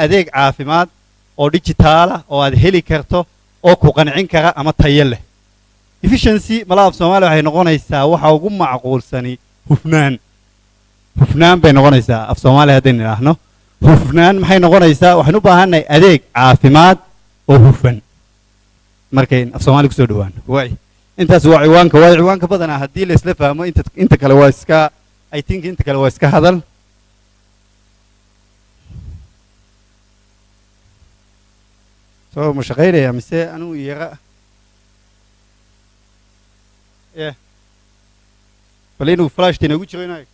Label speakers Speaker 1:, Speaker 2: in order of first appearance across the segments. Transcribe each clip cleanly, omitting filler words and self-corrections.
Speaker 1: adeeg caafimaad oo digital ah oo aad heli karto oo ku qancin kara ama tayo leh efficiency malaab Soomaaliya waxay noqonaysaa waxa ugu macquulsani hufnaan bay noqonaysaa af Soomaaliya hadeen ilaahno hufnaan maxay noqonaysaa waxaan u baahanay adeeg caafimaad oo hufan markay af Soomaaliya ku soo dhawaan way intaas waa ciwaanka badan hadii la isla fahmo inta kale waa iska I think inta kale waa iska hadal so mushaqeynaya mise anu iyaga balinu flash tina ugu jiro inay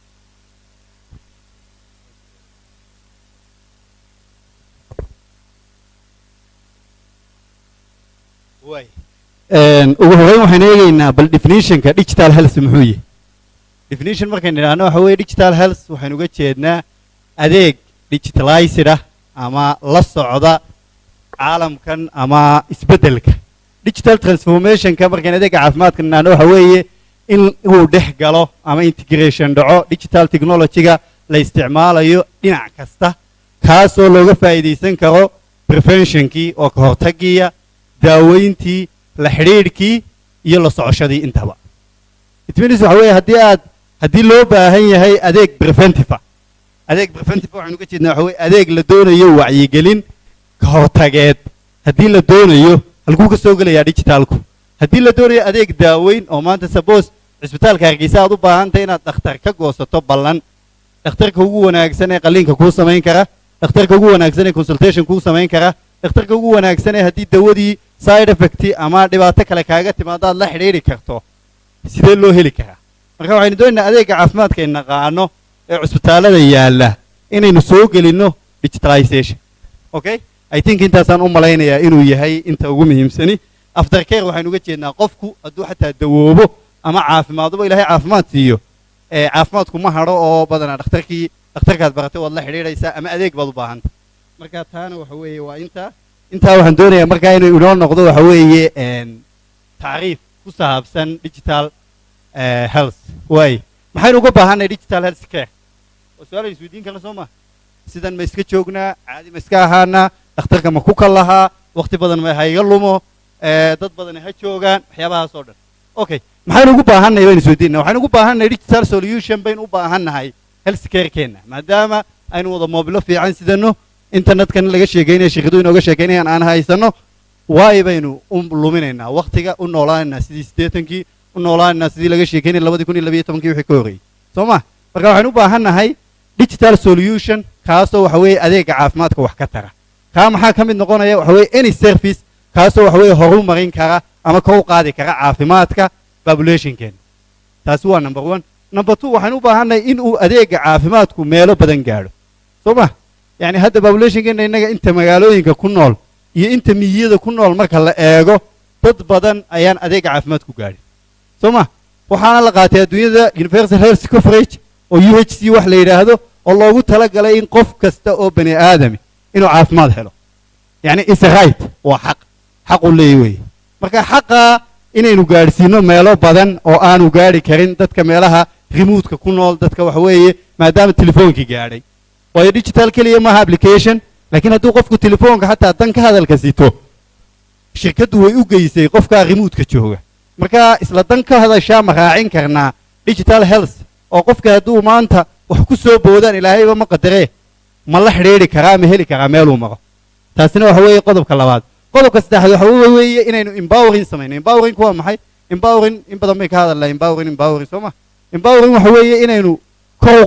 Speaker 1: way ugu horeyn waxaan eegaynaa bal definition-ka digital health muxuu yahay definition markaan nidhaahno waxa weeye digital health waxaan uga jeednaa adeeg digitalized ah ama la socda caalamkan ama isbedelka digital transformation-ka markaan adeega caafimaadka nidhaahno waxa weeye in uu dhex galo ama integration dhaco digital technology-ga la isticmaalayo dhinac kasta kaasoo looga faa'iidaysan karo prevention-kii oo ka hortagiya daaweyntii la xiriirkii iyo la socoshadii intaba it means waxa weeye haddii loo baahan yahay adeeg preventive waxaan uga jeednaa waxa weeye adeeg la doonayo wacyigelin ka hortageed haddii la doonayo halkuu ka soo gelayaa digitalku haddii la doonayo adeeg daaweyn oo maanta suppose cisbitaalka Hargeysa aad u baahantahay inaad dhakhtar ka goosato ballan dhakhtarka ugu wanaagsan ee qaliinka kuu samayn kara dhakhtarka ugu wanaagsan ee consultation kuu samayn kara dhakhtarka ugu wanaagsan ee haddii dawadii side effect ama dhibaato kale kaaga timaado aad la xiriiri karto sidee loo heli karaa marka waxaynu doonaynaa adeega caafimaadka in naqaano ee cisbitaalada yaala inaynu soo gelino digitalization okay I think intaasaan u malaynayaa inuu yahay inta ugu muhiimsani aftercare waxaynu uga jeednaa qofku hadduu xataa dawoobo ama caafimaadba ilaahay caafimaad siiyo caafimaadku ma haro oo badanaa dhakhtarkaad baratay waad la xiriiraysaa ama adeeg baad u baahanta marka taana waxa weeye waa intaa waxaan doonayaa markaa inuu inoo noqdo waxa weeye taariif ku saabsan digital health way maxaynu uga baahanay digital health care oo su'aal isweydiin karna soo ma sidan ma iska joognaa caadi ma iska ahaanaa dhakhtarka ma ku kalahaa waqti badan ma hayga lumo dad badan ha joogaan waxyaabahaas oo dhan okay maxaynu ugu baahanay baynu isweydiinaa waxaynu ugu baahanay digital solution baynu u baahannahay health care keena maadaama aynu wada moobilo fiican sidano internetkan laga sheegaynaya shirkadu inooga sheegaynayaan aan haysano waay baynu u luminaynaa waqtiga u noolaanaynaa sidii 80kii u noolaanaynaa sidii laga sheegaynay 2012 wixii ka horreeyay soo ma marka waxaynu u baahannahay digital solution kaasoo waxa weeye adeega caafimaadka wax ka tara kaa maxaa ka mid noqonaya waxa weeye any service kaasoo waxa weeye horumarin kara ama kor u qaadi kara caafimaadka population-keena taasi waa number 1 number 2 waxaynu u baahannahay in uu adeega caafimaadku meelo badan gaadho soo ma يعني هذا population-keena inaga inta magaalooyinka ku nool iyo inta miyada ku nool marka la eego dad badan ayaan adeeg caafimaad ku gaarin soma waxaana la qaatay adduunyada universal health coverage oo UHC wax la yiraahdo oo loogu talagalay in qof kasta oo bani aadami inuu caafimaad helo yani is right waa xaq u leeyahay marka xaqa inaynu gaarsiino meelo badan oo aanu gaari karin dadka meelaha remote-ka ku nool dadka wax weeye maadaama telefoonki gaadhay waa digital kaliya ma application laakiin hadduu qofku telefoonka xataa dan ka hadalka sito shirkadu way u geysay qofka remote-ka jooga marka isla dan ka hadashaa ma raacin karnaa digital health oo qofka hadduu maanta wax ku soo boodaan ilaahayba ma qadaree ma la xiriiri karaa ma heli karaa meeluu maro taasina waxa weeye qodobka labaad qodobka saddexaad waxa weeye inaynu empowering samayno empowering waa maxay empowering in badan bay ka hadalnaa empowering soo ma empowering waxa weeye inaynu kor u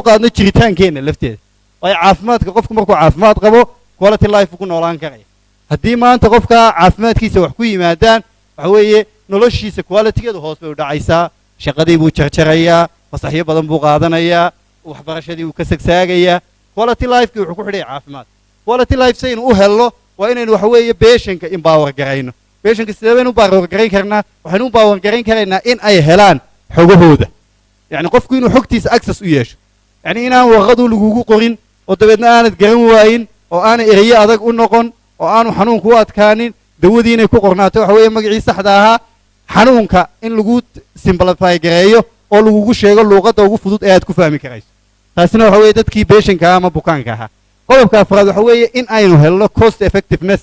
Speaker 1: qaadno jiritaankeena lafteeda way caafimaadka qofku markuu caafimaad qabo quality life ku noolaan karaya haddii maanta qofka caafimaadkiisa wax ku yimaadaan waxa weeye noloshiisa quality-geedu hoos bay u dhacaysaa shaqadii buu jarjarayaa fasaxyo badan buu qaadanayaa waxbarashadii uu ka sagsaagayaa quality life-ki wuxuu ku xidhay caafimaad quality life saynu u helno waa inaynu waxa weeye beeshanka empower garayno beeshanka sidee baynu empower garayn karnaa waxaynu empower garayn karaynaa in ay helaan xogahooda يعني قفكو إنه حكتيس access وياش يعني إنا وغدو لجوجو قرين ودبنا أنا تجرم واين أو أنا إريا أذاك النقن أو أنا حنون كوات كانين دودين يكو قرناته حوي مجلس صحدها حنون كا إن لجود simplify جرايو أو لجوجو شيء اللغة أو فضوط أيات كفاهمي كرايس تاسنا حوي تدكي بيشن كا ما بكان كها qodobka afraad waxa weeye in aynu helno cost effectiveness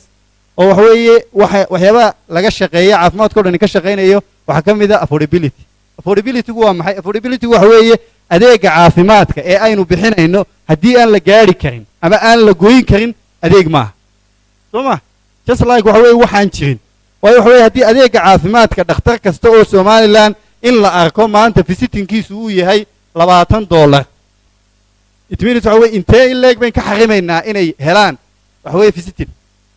Speaker 1: oo waxa weeye waxyaaba laga shaqeeyo caafimaadka oo dhan ka shaqeynayo waxa ka mid ah affordability. Affordability waa maxay? Affordability waxa weeye adeega caafimaadka ee aynu bixinayno haddii aan la gaari karin ama aan la gooyin karin adeeg maaha sooma just like waxa weeye waxaan jirin waayo waxa weeye haddii adeega caafimaadka dhakhtar kasta oo Somaliland in la arko maanta visitingkiisu uu yahay $20 it means waxa weeye intee in leeg bayn ka xarimaynaa inay helaan waxa weeye visiting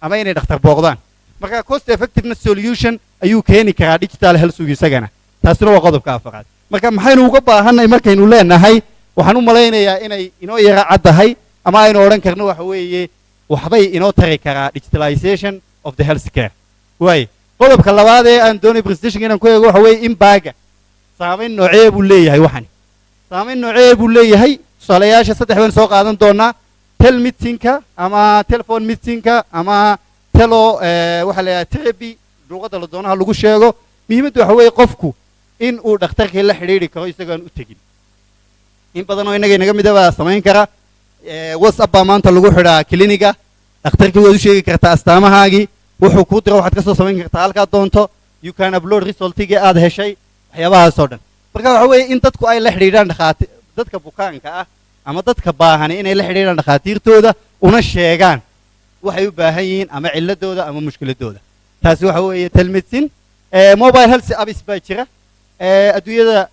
Speaker 1: ama inay dhakhtar booqdaan marka cost effectiveness solution ayuu keeni karaa digital health isagana taasina waa qodobka afraad marka maxaynu uga baahanay markaynu leenahay waxaan u malaynayaa inay inoo yara caddahay ama aynu odhan karno waxa weeye waxbay inoo tari karaa digitalization of the health care way qodobka labaad ee aan doonay presentation inaan ku eego waxa weeye in baaga saameyn noocee buu leeyahay waxan saameyn noocee buu leeyahay tusaalayaasha saddex baan soo qaadan doonaa tel meetingka ama telephone meetingka ama telo waxa la yiraahdaa therapy luqadda la doonaha lagu sheego muhiimaddu waxa weeye qofku in uu dhakhtarkii la xiriiri karo isagoon u tegin in badan oo inaga mid ah samayn kara WhatsApp baa maanta lagu xidhaa kliniga dhakhtarkii waad u sheegi kartaa astaamahaagii wuxuu kuu diro waxaad ka soo samayn kartaa halkaa doonto you can upload resultigii aad heshay waxyaabahaas oo dhan marka waxa weeye in dadku ay la xidhiidhaan dadka bukaanka ah ama dadka baahani inay la xidhiidhaan dhakhaatiirtooda una sheegaan waxay u baahan yihiin ama ciladooda ama mushkiladooda taasi waxa weeye telemedicine mobile health apps baa jira adduunyada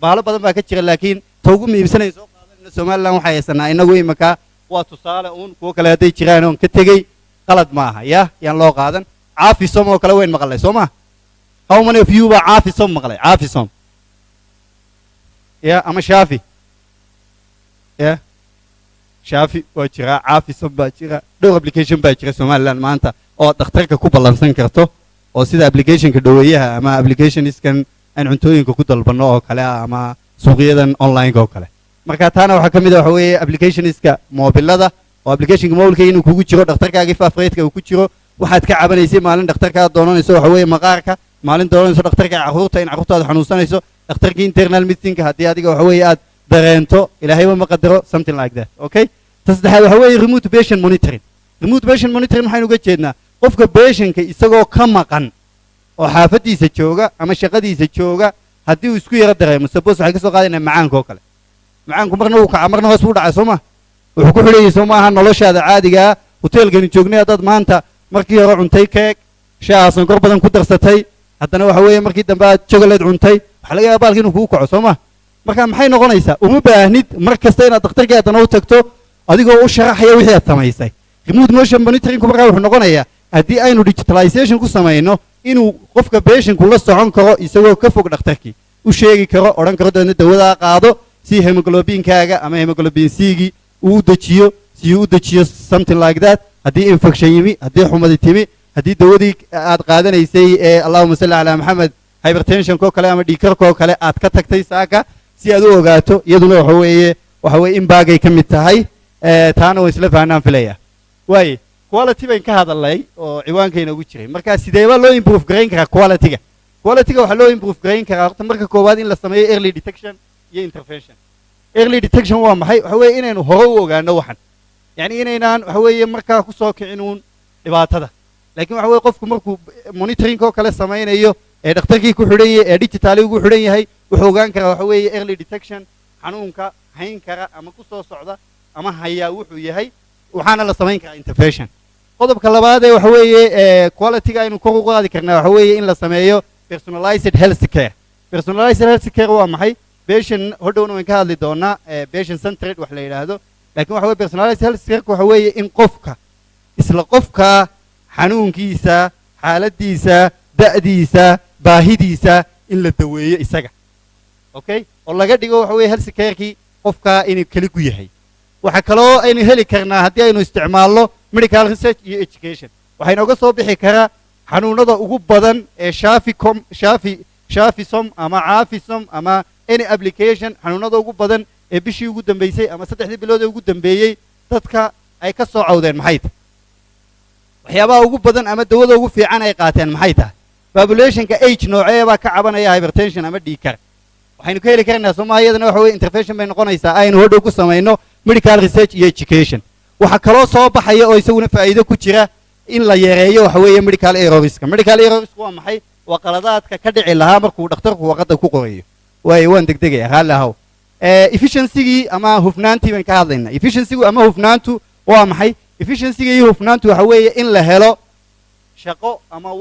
Speaker 1: baalo badan baa ka jira laakiin ta ugu muhiimsanay soo qaadanayna Somaliland waxay haysanaa inagu imaka waa tusaale uun kuwa kale hadday jiraan oon ka tegey qalad maaha yaan loo qaadan caafisom oo kale weyn maqlay soo ma how many of you baa caafisom maqlay caafisom ama shaafi shaafi waa jira caafisom baa jira dhowr application baa jira Somaliland maanta oo dhakhtarka ku ballansan karto oo sida applicationka dhaweeyaha ama applicationiskan aan cuntooyinka ku dalbano oo kale ama suuqyadan online oo kale marka taana waxa kamid ah waxa weeye applicationiska mobilada oo applicationka mobilka inuu kugu jiro dhakhtarkaaga faafreedka uu ku jiro waxaad ka cabanaysay maalin dhakhtarka doonanayso waxa weeye maqaarka maalin doonanayso dhakhtarka caruurta in caruurtaada xanuunsanayso dhakhtarka internal meeting haddii adiga waxa weeye aad dareento ilaahayba ma qadaro something like that okay saddexaad waxa weeye remote patient monitoring waxaynu uga jeednaa qofka patientka isagoo ka maqan oo xaafadiisa jooga ama shaqadiisa jooga haddii uu isku yara dareemo suppose waxay ka soo qaadayna macaanka oo kale macaanku marna uu kaca marna hoos buu dhacay soo ma wuxuu ku xidhayay soo maaha noloshaada caadiga ah hoteelkani joognay dad maanta markii hore cuntay keeg shaaha sonkor badan ku darsatay haddana waxa weeye markii dambe aad chocolate cuntay waxa laga yaabaa baalkii inuu kugu kaco soo ma marka maxay noqonaysaa uma baahnid mar kasta inaad dhakhtarkii haddana u tagto adigoo u sharaxaya wixii aad samaysay remote motion monitoringku markaa wuxuu noqonayaa haddii aynu digitalization ku samayno inuu qofka patientku la socon karo isagoo ka fog dhakhtarkii u sheegi karo odhan karo dadna dawadaa qaado si hemoglobinkaaga ama hemoglobin C-gii uu dejiyo si uu dejiyo something like that haddii infection yimi haddii xumadi timi haddii dawadii aad qaadanaysay ee Allahumma salli ala Muhammad hypertension ko kale ama dhiigkarka oo kale aad ka tagtay saaka si aad u ogaato iyaduna waxa weeye in baagay ka mid tahay taana way isla fahanaan filaya way quality bayn ka hadalay oo ciwaankayna ugu jiray marka sideeba loo improve gareyn karaa quality-ga waxa loo improve gareyn karaa horta marka koowaad in la sameeyo early detection iyo intervention early detection waa maxay waxa weeye inaynu hore u ogaano waxan yani inaynaan waxa weeye markaa ku soo kicinuun dhibaatada laakiin waxa weeye qofku markuu monitoring oo kale samaynayo ee dhakhtarkii ku xidhan yahay ee digital ugu xidhan yahay wuxuu ogaan karaa waxa weeye early detection xanuunka hayn kara ama ku soo socda ama hayaa wuxuu yahay waxaana la samayn karaa intervention qodobka labaad ee waxa weeye quality-ga aynu kor u qaadi karnaa waxa weeye in la sameeyo personalized health care waa maxay patient hodhowna waan ka hadli doonaa patient centered wax la yiraahdo laakiin waxa weeye personalized health care waxa weeye in qofka isla qofka xanuunkiisa xaaladiisa da'diisa baahidiisa in la daweeyo isaga okay oo laga dhigo waxa weeye health care-kii qofka inuu kali ku yahay waxa kaloo aynu heli karnaa haddii aynu isticmaalno medical research iyo education waxayna uga soo bixi karaa xanuunada ugu badan ee shaafisom ama caafisom ama any application xanuunada ugu badan ee bishii ugu dambeysay ama saddexdii bilood ee ugu dambeeyey dadka ay ka soo cawdeen maxay tahay waxyaabaha ugu badan ama dawada ugu fiican ay qaateen maxay tahay populationka age noocee baa ka cabanaya hypertension ama dhiigkar waxaynu ka heli karnaa Soomaaliyadana waxa weeye intervention bay noqonaysaa aynu hodhow ku samayno medical research iyo education waxa kaloo soo baxaya oo isaguna faa'iido ku jira in la yareeyo waxa weeye medical errorska waa maxay waa qaladaadka ka dhici lahaa markuu dhakhtarku warqadda ku qorayo waan degdegaya raalli ahow efficiency ama hufnaantii baan ka hadlaynaa efficiency ama hufnaantu waa maxay efficiency iyo hufnaantu waxa weeye in la helo shaqo ama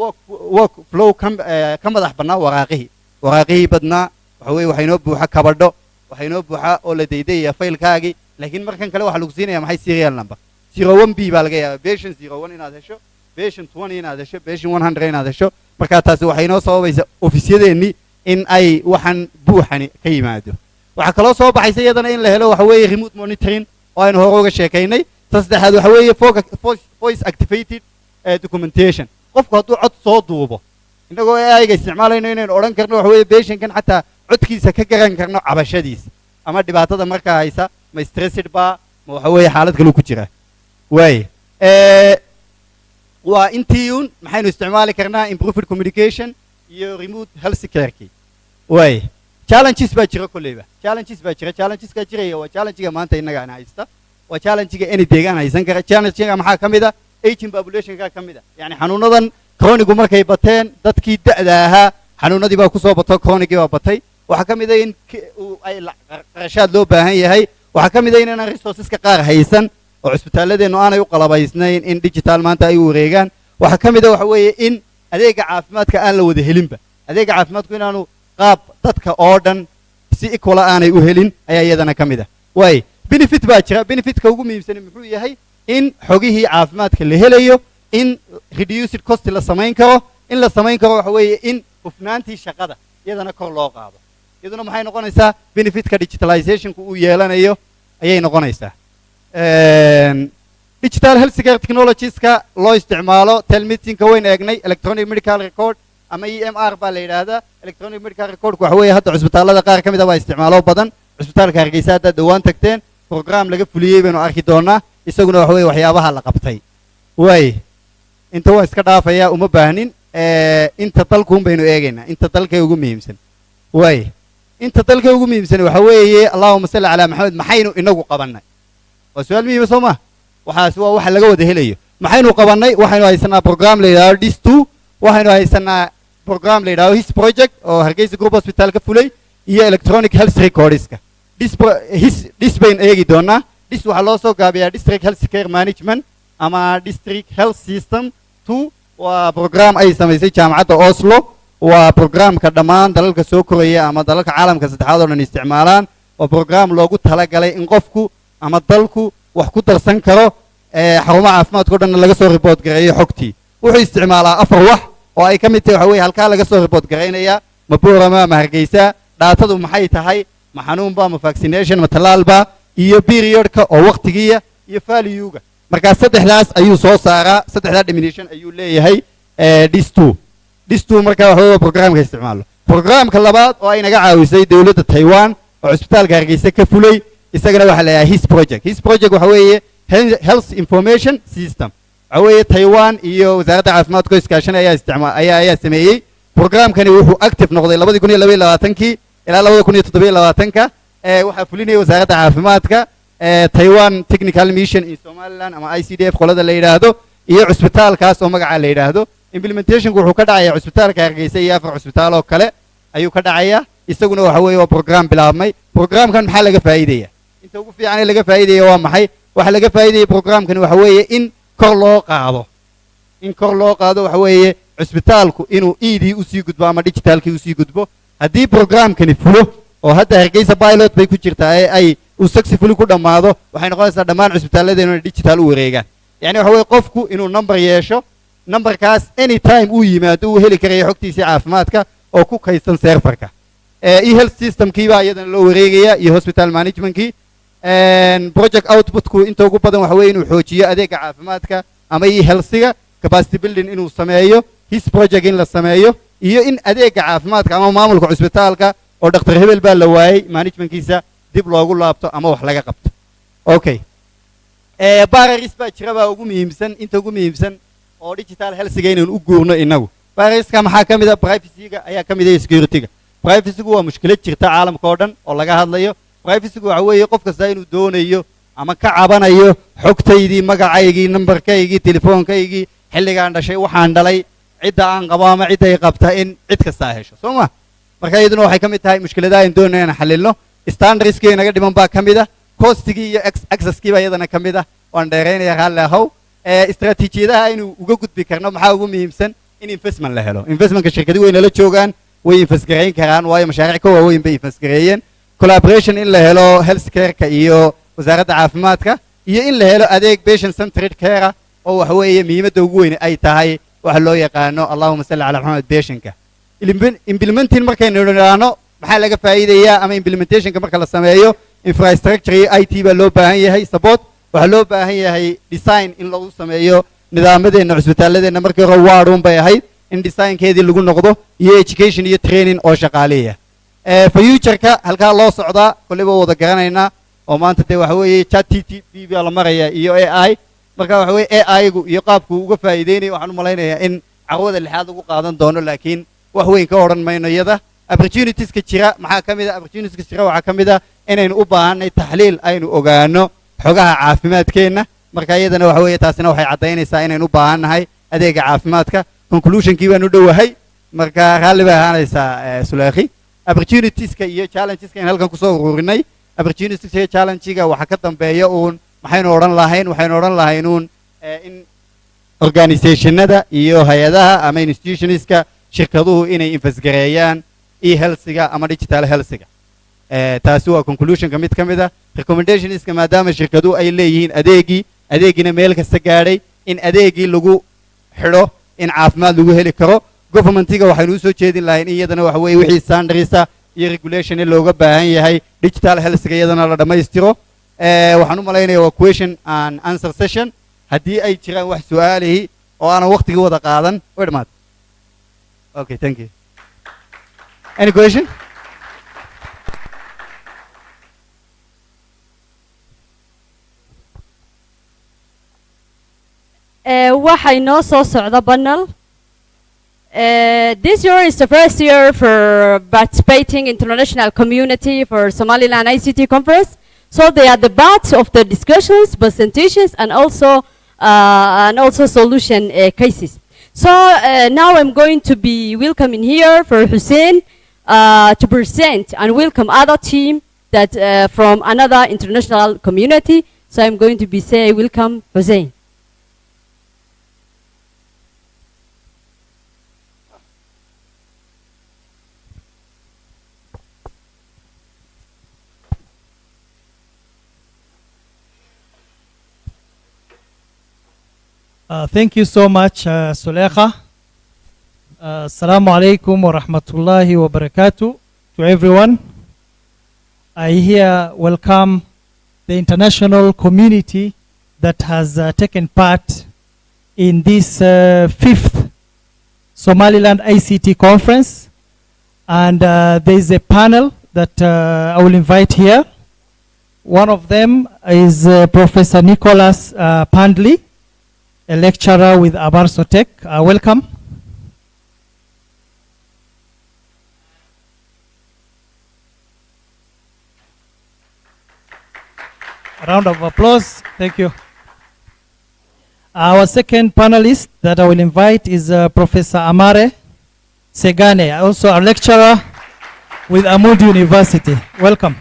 Speaker 1: work flow ka madax bannaa waraaqihii badnaa waxa weeye waxay noo buuxa kabadho waxay noo buuxa oo la deydayaya faylkaagii laakiin markan kale waxaa lagu siinaya maxay serial number 01B baa laga yaabaa version 01 inaad hesho version 20 inaad hesho version 100 inaad hesho markaa taasi waxay noo sababaysaa ofisyadeennii in ay waxaan buuxani ka yimaado waxaa kaloo soo baxaysa iyadana in la helo waxa weeye remote monitoring oo aynu hore uga sheekaynay saddexaad waxa weeye voice activated documentation qofku hadduu cod soo duubo innagoo AI-ga isticmaalayno inaynu odhan karno waxa weeye patientkan xataa codkiisa ka garan karno cabashadiisa ama dhibaatada markaa haysa ma stressed baa ma waxa weeye xaalad kale ku jira waa intii un maxaynu isticmaali karnaa improved communication iyo remote health care-kii challenges baa jira kolleyba challengeska jiraya waa challenge-ga maanta innaga aan haysta waa challenge-ga any deegaan haysan kara challenge-ga maxaa ka mid ah aging population-ka ka mid ah yani xanuunadan chronigu markay bateen dadkii da'da ahaa xanuunadii baa kusoo bato chronigii baa batay waxaa ka mid ah in ay qarashaad loo baahan yahay waxaa ka mid ah inaan resourceska qaar haysan oo cusbitaaladeennu aanay u qalabaysnayn in digital maanta ay u wareegaan waxaa ka mid ah waxa weeye in adeega caafimaadka aan la wada helinba adeega caafimaadku inaanu qaab dadka oo dhan si equal aanay u helin ayaa iyadana ka mid ah benefit baa jira benefitka ugu muhiimsan muxuu yahay in xogihii caafimaadka la helayo in reduced cost la samayn karo in la samayn karo waxa weeye in hufnaantii shaqada iyadana kor loo qaado iyaduna maxay noqonaysaa benefitka digitalizationku uu yeelanayo ayay noqonaysaa digital health care technologieska loo isticmaalo telmeetingka wayn eegnay electronic medical record ama EMR baa la yidhaahdaa electronic medical recordku waxa weeye hadda cusbitaalada qaar ka mid ah baa isticmaalo badan cusbitaalka Hargeysa hadda dhawaan tagteen program laga fuliyey baynu arki doonaa isaguna waxa weeye waxyaabaha la qabtay inta waa iska dhaafaya uma baahnin inta dalkuun baynu eegaynaa inta dalkay ugu muhiimsan inta dalkay ugu muhiimsan waxa weeye allahumma salli ala maxamed maxaynu inagu qabannay waa su'aal muhiim soo ma waxaas waa waxa laga wada helayo maxaynu qabannay waxaynu haysanaa program la yiraahdo DIS2 waxaynu haysanaa program la yiraahdo HIS project oo Hargeysa Group Hospital ka fulay iyo electronic health recordska DIS bayn eegi doonaa DIS waxaa loo soo gaabiyaa district health care management ama district health system 2 waa program ay samaysay jaamacadda Oslo waa programka dhammaan dalalka soo koraya ama dalalka caalamka saddexaad oo dhan isticmaalaan waa program loogu talagalay in qofku ama dalku wax ku darsan karo xarumaha caafimaadka oo dhan laga soo report gareeyo xogtii wuxuu isticmaalaa afar wax oo ay ka mid tahay waxa weeye halkaa laga soo report gareynayaa ma Boorama ma Hargeysa dhaatadu maxay tahay ma xanuun baa ma vaccination ma talaal baa iyo periodka oo waqtigiya iyo value-ga marka saddexdaas ayuu soo saaraa saddexda definition ayuu leeyahay DIS2 marka waxa weeye programka isticmaalo programka labaad oo ay naga caawisay dawladda Taiwan oo cusbitaalka Hargeysa ka fulay isagana waxa la yiraahdaa HIS project waxa weeye health information system waxa weeye Taiwan iyo wasaaradda caafimaadka iskaashanaya ayaa sameeyay programkani wuxuu active noqday 2022 ilaa 2027 waxaa fulinaya wasaaradda caafimaadka Taiwan Technical Mission in Somaliland ama ICDF qolada la yiraahdo iyo cusbitaalkaas oo magaca la yiraahdo implementationku wuxuu ka dhacayaa cusbitaalka Hargeysa iyo afar cusbitaal oo kale ayuu ka dhacayaa isaguna waxa weeye waa program bilaabmay programkan maxaa laga faa'iideeyaa inta ugu fiican ee laga faa'iideeyo waa maxay waxa laga faa'iideeyay programkan waxa weeye in kor loo qaado waxa weeye cusbitaalku inuu ED u sii gudbo ama digitalkii u sii gudbo haddii programkani fulo oo hadda Hargeysa pilot bay ku jirtaa ay uu successfully ku dhamaado waxay noqonaysaa dhammaan cusbitaaladeennu inay digital u wareegaan yani waxa weeye qofku inuu number yeesho numberkaas anytime uu yimaado uu heli karayo xogtiisa caafimaadka oo ku kaydsan serverka e-health systemkii baa iyadana loo wareegaya iyo hospital managementkii project outputku inta ugu badan waxa weeye inuu xoojiyo adeega caafimaadka ama e-healthiga capacity building inuu sameeyo HIS project in la sameeyo iyo in adeega caafimaadka ama maamulka cusbitaalka oo dhakhtar hebel baa la waayay managementkiisa dib loogu laabto ama wax laga qabto barriers baa jira baa ugu muhiimsan inta ugu muhiimsan oo digital health-ga inaan u guurno inagu barrierska maxaa ka mid ah privacy-ga ayaa ka mid ah security-ga privacy-gu waa mushkilad jirta caalamka oo dhan oo laga hadlayo privacy-gu waxa weeye qof kasta inuu doonayo ama ka cabanayo xogtaydii magacaygii nambarkaygii telefoonkaygii xilligaan dhashay waxaan dhalay cidda aan qabo ama cidda ay qabta in cid kasta ay hesho soo ma marka iyaduna waxay ka mid tahay mushkiladaha aan doonayna inaan xalilno standardskii naga dhiman baa ka mid ah costigii iyo accesskii baa iyadana ka mid ah waan dheeraynaya raalli ahow istaraatiijiyadaha aynu uga gudbi karno maxaa ugu muhiimsan in investment la helo investmentka shirkadi way nala joogaan way investgareyn karaan waayo mashaariic ka waaweyn bay investgareeyeen collaboration in la helo health careka iyo wasaaradda caafimaadka iyo in la helo adeeg patient centered care oo waxa weeye muhiimadda ugu weyn ay tahay waxa loo yaqaano allahuma salli calaa maxamed patientka implementing markaynu idhaahno maxaa laga faa'iidayaa ama implementationka marka la sameeyo infrastructure iyo IT baa loo baahan yahay support waxaa loo baahan yahay design in lagu sameeyo nidaamadeena cusbitaaladeenna markii hore waarun bay ahayd in designkeedii lagu noqdo iyo education iyo training oo shaqaaleeya future-ka halkaa loo socdaa kolliba wada garanaynaa oo maanta dee waxa weeye ChatGPT baa la maraya iyo AI marka waxa weeye AI-gu iyo qaabku uga faa'iideynaya waxaan u malaynayaa in caqabada lixaad ugu qaadan doono laakiin wax weyn ka odhan mayno iyada opportunitieska jira maxaa ka mid ah opportunitieska jira waxaa ka mid ah inaynu u baahanay taxliil aynu ogaano xogaha caafimaadkeenna marka iyadana waxa weeye taasina waxay caddaynaysaa inaynu u baahannahay adeega caafimaadka conclusionkii baan u dhowahay marka raalli bay ahaanaysaa Sulaakhi opportunitieska iyo challengeska in halkan kusoo ururinay opportunitieska iyo challenge-ga waxa ka dambeeya uun waxaynu odhan lahayn uun in organizationada iyo hay-adaha ama institutionska shirkaduhu inay investgareeyaan e-health-ga ama digital health-ga taasi waa conclusionka mid ka mid ah recommendationska maadaama shirkaduhu ay leeyihiin adeegina meel kasta gaadhay in adeegii lagu xidho in caafimaad lagu heli karo governmentiga waxaynu u soo jeedin lahayn in iyadana waxa weeye wixii standardisa iyo regulation in looga baahan yahay digital health-ga iyadana la dhammaystiro waxaan u malaynayaa waa question and answer session haddii ay jiraan wax su'aalihi oo aanan waqtigii wada qaadan way dhamaad okay thank you any question
Speaker 2: waxay noo soo socda panel. This year is the first year for participating international community for Somaliland ICT conference. So they are the part of the discussions, presentations, and also solution cases. So now I'm going to be welcoming here for Hussein to present and welcome other team that from another international community. So I'm going to be say welcome Hussein.
Speaker 3: Thank you so much, Sulekha. Assalamu alaikum wa rahmatullahi wa barakatuh to everyone. I here welcome the international community that has taken part in this 5th Somaliland ICT conference. And there is a panel that I will invite here. One of them is Professor Nicholas Pandley, a lecturer with Abarsotech. Welcome. A round of applause. Thank you. Our second panelist that I will invite is Professor Amare Segane, also a lecturer with Amud University. Welcome.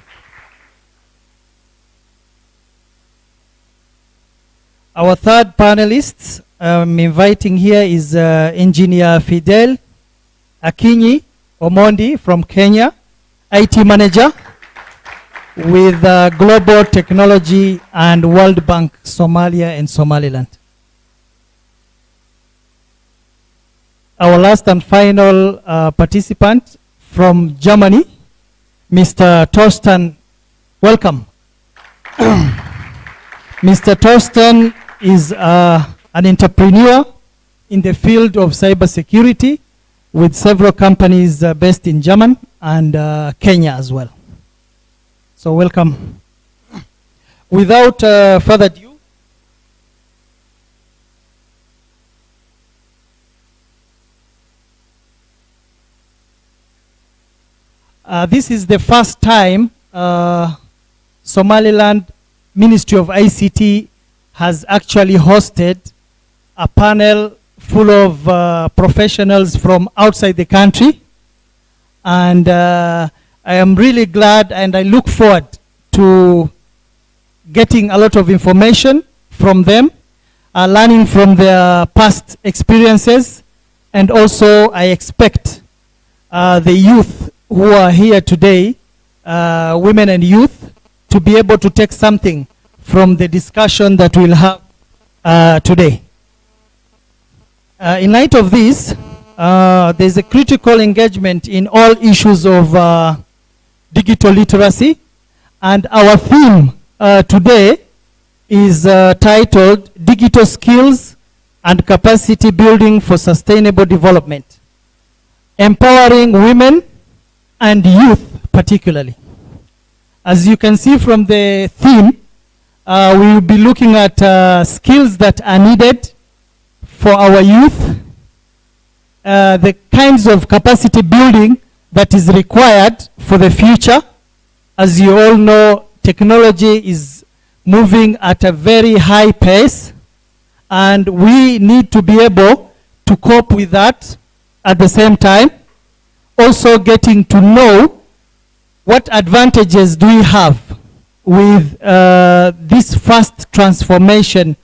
Speaker 3: Our third panelist I'm inviting here is Engineer Fidel Akinyi Omondi from Kenya, IT Manager with Global Technology and World Bank Somalia and Somaliland. Our last and final participant from Germany, Mr. Torsten. Welcome. Mr. Torsten is an entrepreneur in the field of cybersecurity with several companies based in Germany and Kenya as well. So welcome. Without further ado, this is the first time Somaliland Ministry of ICT has actually hosted a panel full of professionals from outside the country. And I am really glad and I look forward to getting a lot of information from them, learning from their past experiences, and also I expect the youth who are here today, women and youth, to be able to take something from the discussion that we'll have today. In light of this, there's a critical engagement in all issues of digital literacy, and our theme today is titled Digital Skills and Capacity Building for Sustainable Development, Empowering Women and Youth particularly. As you can see from the theme, we will be looking at skills that are needed for our youth, the kinds of capacity building that is required for the future. As you all know, technology is moving at a very high pace, and we need to be able to cope with that at the same time. Also getting to know what advantages do we have with this fast transformation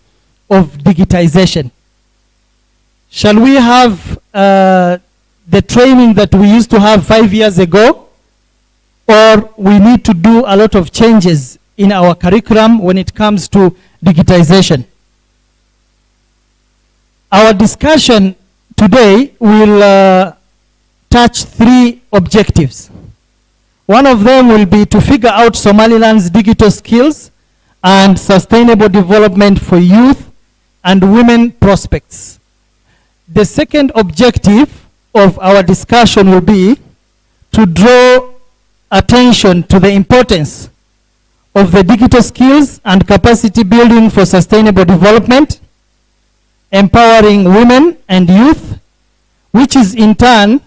Speaker 3: of digitization. Shall we have the training that we used to have 5 years ago, or we need to do a lot of changes in our curriculum when it comes to digitization? Our discussion today will touch 3 objectives. One of them will be to figure out Somaliland's digital skills and sustainable development for youth and women prospects. The second objective of our discussion will be to draw attention to the importance of the digital skills and capacity building for sustainable development, empowering women and youth, which is in turn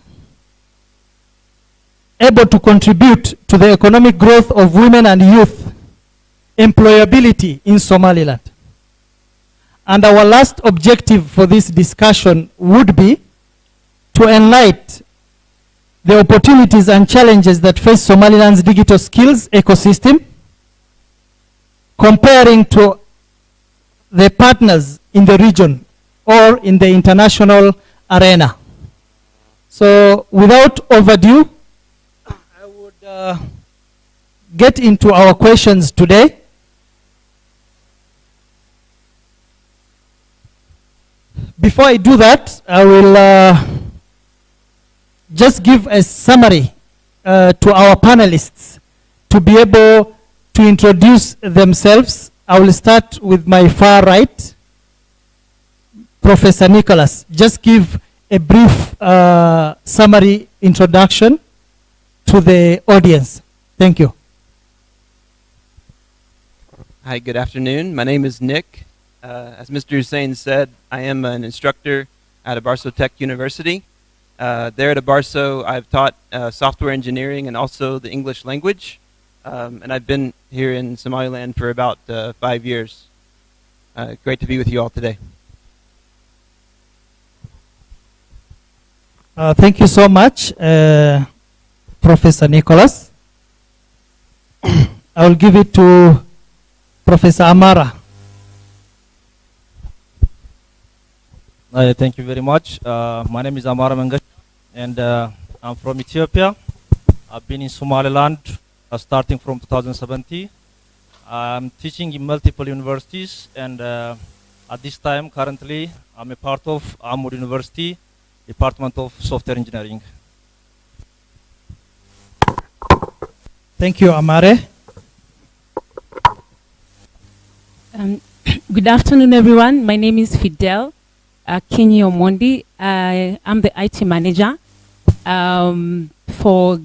Speaker 3: able to contribute to the economic growth of women and youth employability in Somaliland. And our last objective for this discussion would be to enlighten the opportunities and challenges that face Somaliland's digital skills ecosystem, comparing to the partners in the region or in the international arena. So without overdue, I would get into our questions today. Before I do that, I will just give a summary to our panelists to be able to introduce themselves. I will start with my far right, Professor Nicholas. Just give a brief summary introduction to the audience. Thank you.
Speaker 4: Hi, good afternoon. My name is Nick. As Mr. Hussein said, I am an instructor at Abarso Tech University. There at Abarso, I've taught software engineering and also the English language. And I've been here in Somaliland for about 5 years. Great to be with you all today.
Speaker 3: Thank you so much, Professor Nicholas. I will give it to Professor Amara.
Speaker 5: Thank you very much. My name is Amara Mangash, and I'm from Ethiopia. I've been in Somaliland starting from 2017. I'm teaching in multiple universities, and at this time, currently, I'm a part of Amur University, Department of Software Engineering.
Speaker 3: Thank you, Amare.
Speaker 6: Good afternoon, everyone. My name is Fidel Kinyi Omondi. I am the IT manager for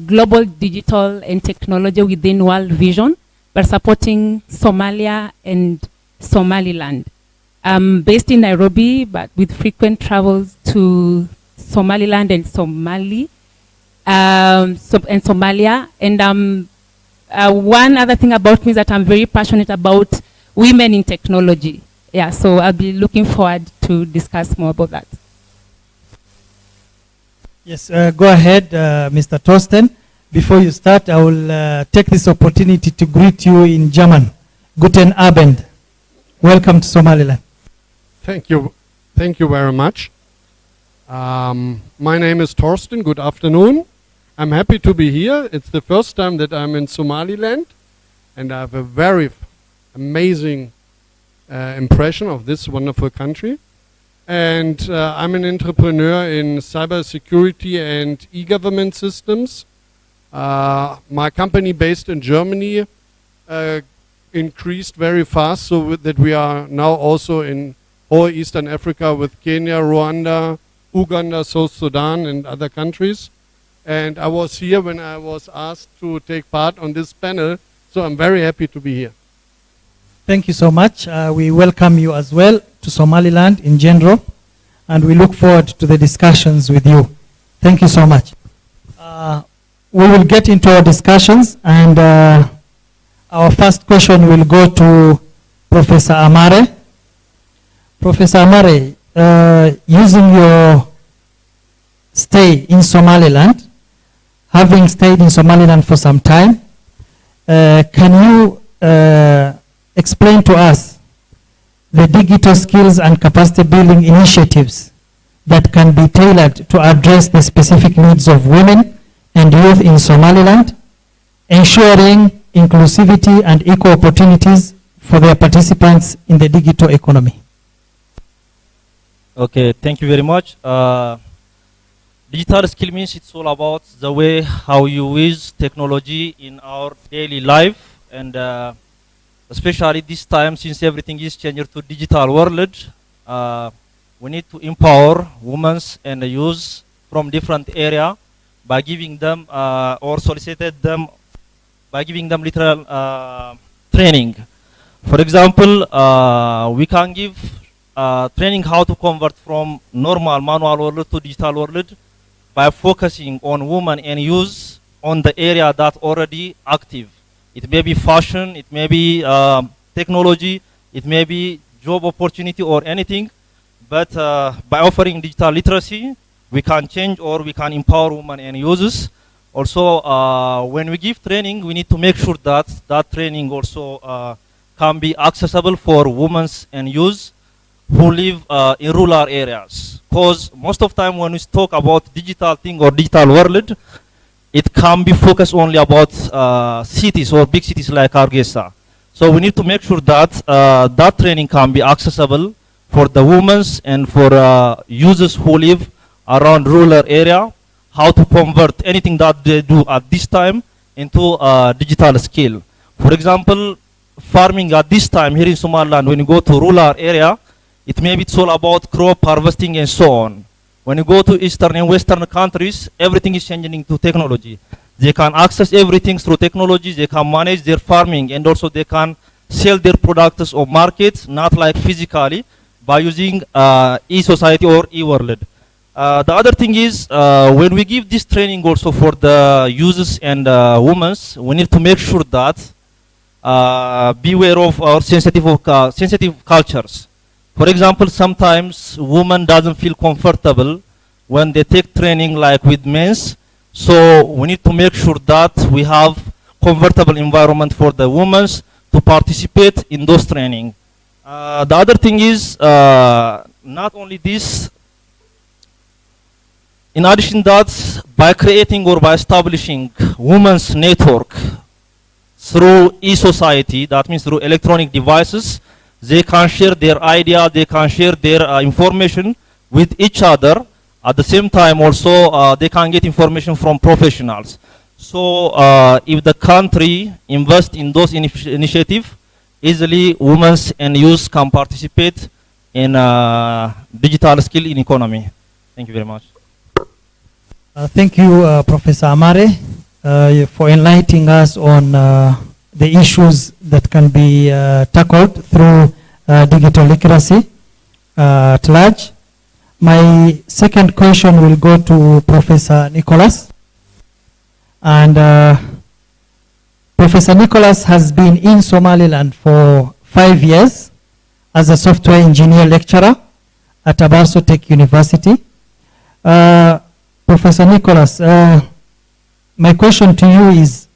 Speaker 6: global digital and technology within World Vision, by supporting Somalia and Somaliland. I'm based in Nairobi, but with frequent travels to Somaliland and Somalia, and I'm One other thing about me is that I'm very passionate about women in technology. Yeah, so I'll be looking forward to discuss more about that.
Speaker 3: Yes, go ahead, Mr. Thorsten. Before you start, I will take this opportunity to greet you in German. Guten Abend. Welcome to Somaliland.
Speaker 7: Thank you very much. My name is Thorsten. Good afternoon. I'm happy to be here. It's the first time that I'm in Somaliland, and I have a very amazing impression of this wonderful country. And I'm an entrepreneur in cybersecurity and e-government systems. My company based in Germany increased very fast, so that we are now also in whole Eastern Africa with Kenya, Rwanda, Uganda, South Sudan, and other countries. And I was here when I was asked to take part on this panel, so I'm very happy to be here.
Speaker 3: Thank you so much. We welcome you as well to Somaliland in general, and we look forward to the discussions with you. Thank you so much. We will get into our discussions, and our first question will go to Professor Amare. Professor Amare, using your stay in Somaliland, having stayed in Somaliland for some time, can you explain to us the digital skills and capacity building initiatives that can be tailored to address the specific needs of women and youth in Somaliland, ensuring inclusivity and equal opportunities for their participants in the digital economy?
Speaker 5: Okay, thank you very much. Digital skill means it's all about the way how you use technology in our daily life, and especially this time, since everything is changed to digital world, we need to empower women and youth from different area by giving them or solicited them by giving them literal training. For example, we can give training how to convert from normal manual world to digital world by focusing on women and youth on the area that already active. It may be fashion, it may be technology, it may be job opportunity or anything, but by offering digital literacy, we can change or we can empower women and users. Also, when we give training, we need to make sure that that training also can be accessible for women and youth who live in rural areas. Because most of the time when we talk about digital thing or digital world, it can be focused only about cities or big cities like Hargeisa. So we need to make sure that that training can be accessible for the women and for users who live around rural area, how to convert anything that they do at this time into digital skill. For example, farming at this time here in Somaliland, when you go to rural area, it may be it's all about crop harvesting and so on. When you go to Eastern and Western countries, everything is changing into technology. They can access everything through technology, they can manage their farming, and also they can sell their products or markets, not like physically, by using e-society or e-world. The other thing is, when we give this training also for the users and women, we need to make sure that beware of our sensitive cultures. For example, sometimes women doesn't feel comfortable when they take training like with men's. So we need to make sure that we have comfortable environment for the women to participate in those training. The other thing is, not only this, in addition that, by creating or by establishing women's network through e-society, that means through electronic devices, they can share their idea, they can share their information with each other. At the same time also, they can get information from professionals. So if the country invests in those initiatives, easily women and youth can participate in digital skill in economy. Thank you very much.
Speaker 3: Thank you, Professor Amare, for enlightening us on the issues that can be tackled through digital literacy at large. My second question will go to Professor Nicholas. And Professor Nicholas has been in Somaliland for 5 years as a software engineer lecturer at Abarso Tech University. Professor Nicholas, my question to you is,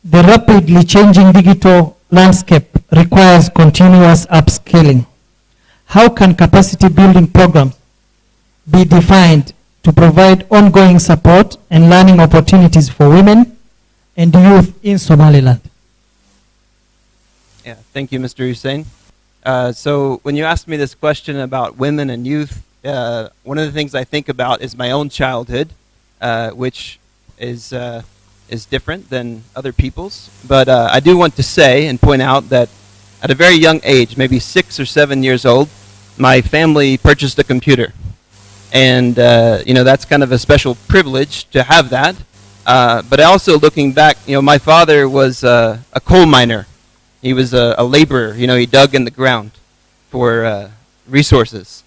Speaker 3: the rapidly changing digital landscape requires continuous upscaling. How can capacity building programs be defined to provide ongoing support and learning opportunities for women and youth in Somaliland?
Speaker 4: Yeah, thank you, Mr. Hussein. So when you asked me this question about women and youth, one of the things I think about is my own childhood, which is different than other people's. But I do want to say and point out that at a very young age, maybe 6 or 7 years old, my family purchased a computer. And, that's kind of a special privilege to have that. But also looking back, my father was a coal miner. He was a laborer. He dug in the ground for resources.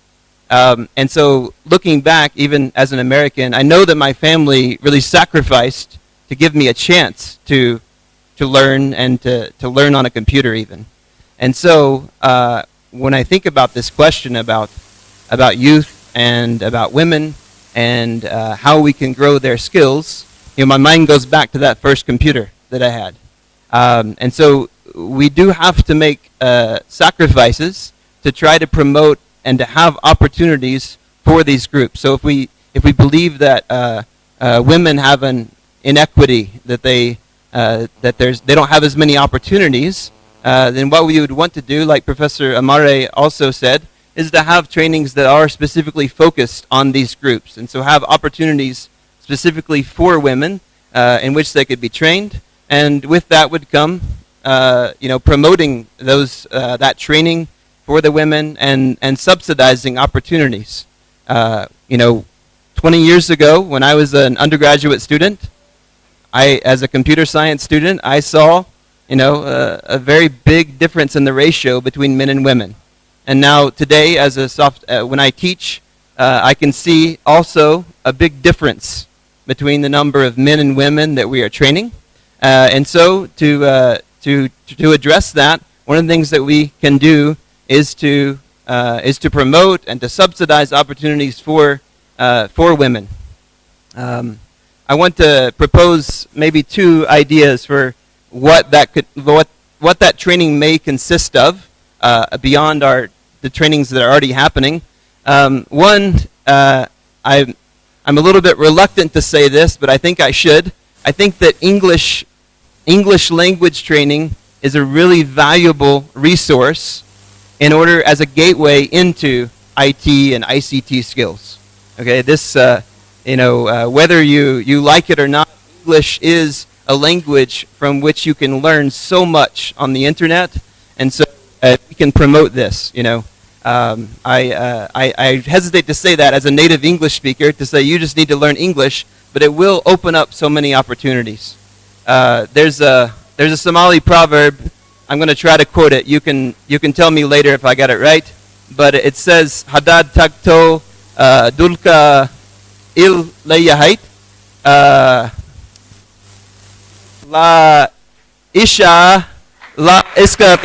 Speaker 4: And so looking back, even as an American, I know that my family really sacrificed to give me a chance to learn and to learn on a computer even. And so when I think about this question about youth and about women and how we can grow their skills, my mind goes back to that first computer that I had. And so we do have to make sacrifices to try to promote and to have opportunities for these groups. So if we believe that women have an inequity, that they don't have as many opportunities, then what we would want to do, like Professor Amare also said, is to have trainings that are specifically focused on these groups, and so have opportunities specifically for women in which they could be trained, and with that would come promoting that training for the women and subsidizing opportunities. 20 years ago, when I was an undergraduate student, as a computer science student, I saw a very big difference in the ratio between men and women. And now today, as when I teach, I can see also a big difference between the number of men and women that we are training. And so to address that, one of the things that we can do is to promote and to subsidize opportunities for women. I want to propose maybe 2 ideas for what that training may consist of beyond the trainings that are already happening. One, I'm a little bit reluctant to say this, but I think I should. I think that English language training is a really valuable resource in order as a gateway into IT and ICT skills. Okay, this, whether you like it or not, English is a language from which you can learn so much on the internet, and so we can promote this. I hesitate to say that as a native English speaker, to say you just need to learn English, but it will open up so many opportunities. There's a Somali proverb. I'm going to try to quote it. You can tell me later if I got it right, but it says Hadad tagto dulka il layahait la isha la iska.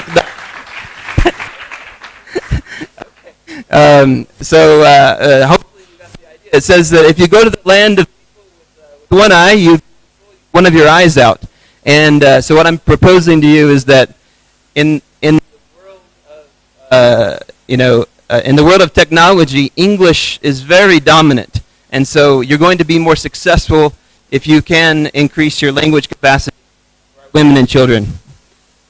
Speaker 4: Hopefully you got the idea. It says that if you go to the land of people with one eye, you pull one of your eyes out. And so what I'm proposing to you is that in the world of technology, English is very dominant, and so you're going to be more successful if you can increase your language capacity for women and children.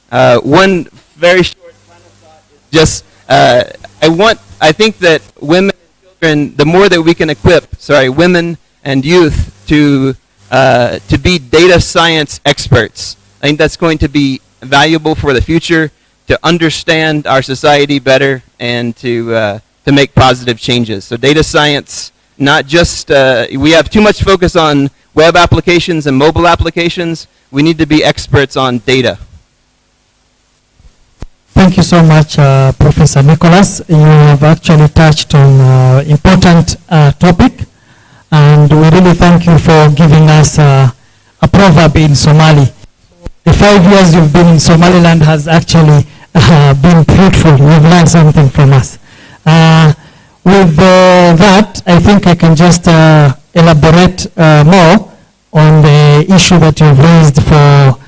Speaker 4: One very short final thought is just I think that women and children, the more that we can equip, women and youth to be data science experts, I think that's going to be valuable for the future, to understand our society better and to make positive changes. So data science, not just, we have too much focus on web applications and mobile applications. We need to be experts on data.
Speaker 3: Thank you so much, Professor Nicholas. You have actually touched on an important topic, and we really thank you for giving us a proverb in Somali. the 5 years you've been in Somaliland has actually been fruitful. You've learned something from us. With that, I think I can just elaborate more on the issue that you've raised for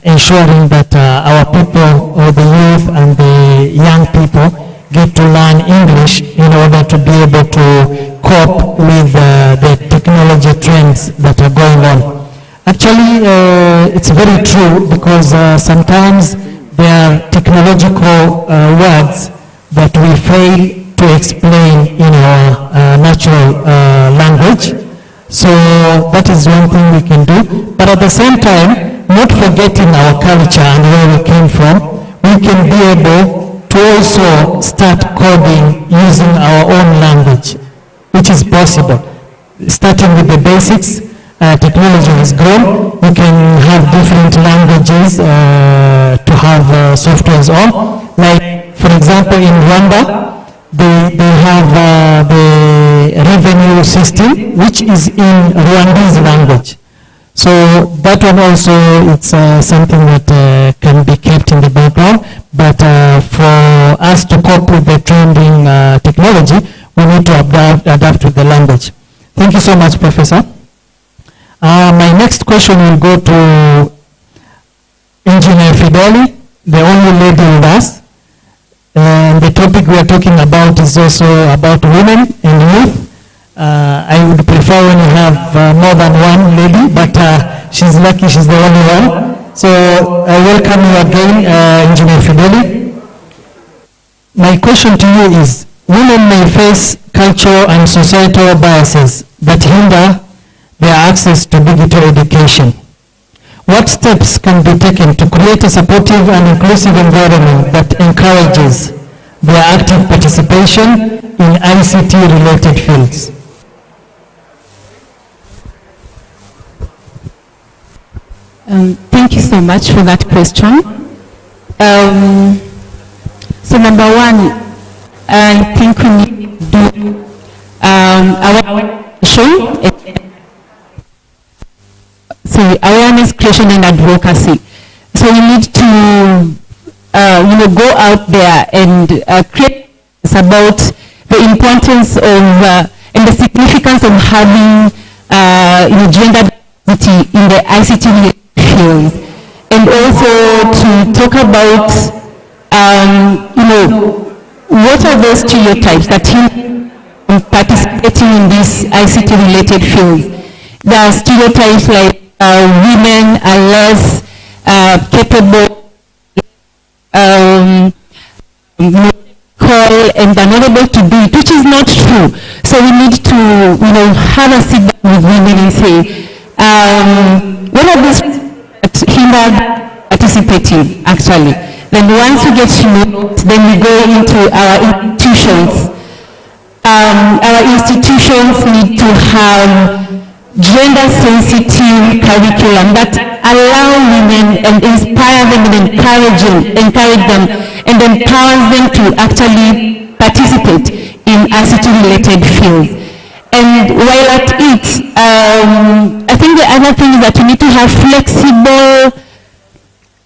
Speaker 3: ensuring that our people, or the youth and the young people, get to learn English in order to be able to cope with the technology trends that are going on. Actually, it's very true, because sometimes there are technological words that we fail to explain in our natural language. So that is one thing we can do. But at the same time, not forgetting our culture and where we came from, we can be able to also start coding using our own language, which is possible. Starting with the basics, technology has grown. We can have different languages to have softwares on. Like, for example, in Rwanda, they have the revenue system, which is in Rwandese language. So that one also, it's something that can be kept in the background. But for us to cope with the trending technology, we need to adapt with the language. Thank you so much, Professor. My next question will go to Engineer Fideli, the only lady with us. And the topic we are talking about is also about women and youth. I would prefer when you have more than one lady, but she's lucky she's the only one. So I welcome you again, Engineer Fideli. My question to you is, women may face cultural and societal biases that hinder their access to digital education. What steps can be taken to create a supportive and inclusive environment that encourages their active participation in ICT-related fields?
Speaker 6: Thank you so much for that question. So number one, I think we need to do awareness creation and advocacy. So we need to go out there and create about the importance of and the significance of having gender diversity in the ICT field, and also to talk about what are those stereotypes that hinder participating in this ICT related field. There are stereotypes like women are less capable, and are not able to do it, which is not true. So we need to, have a sit down with women and say, what are these that hinder participating actually? Then once we get to know, then we go into our institutions. Our institutions need to have gender-sensitive curriculum that allow women and inspire them and encourage them and empowers them to actually participate in ICT-related fields. And while at it, I think the other thing is that we need to have flexible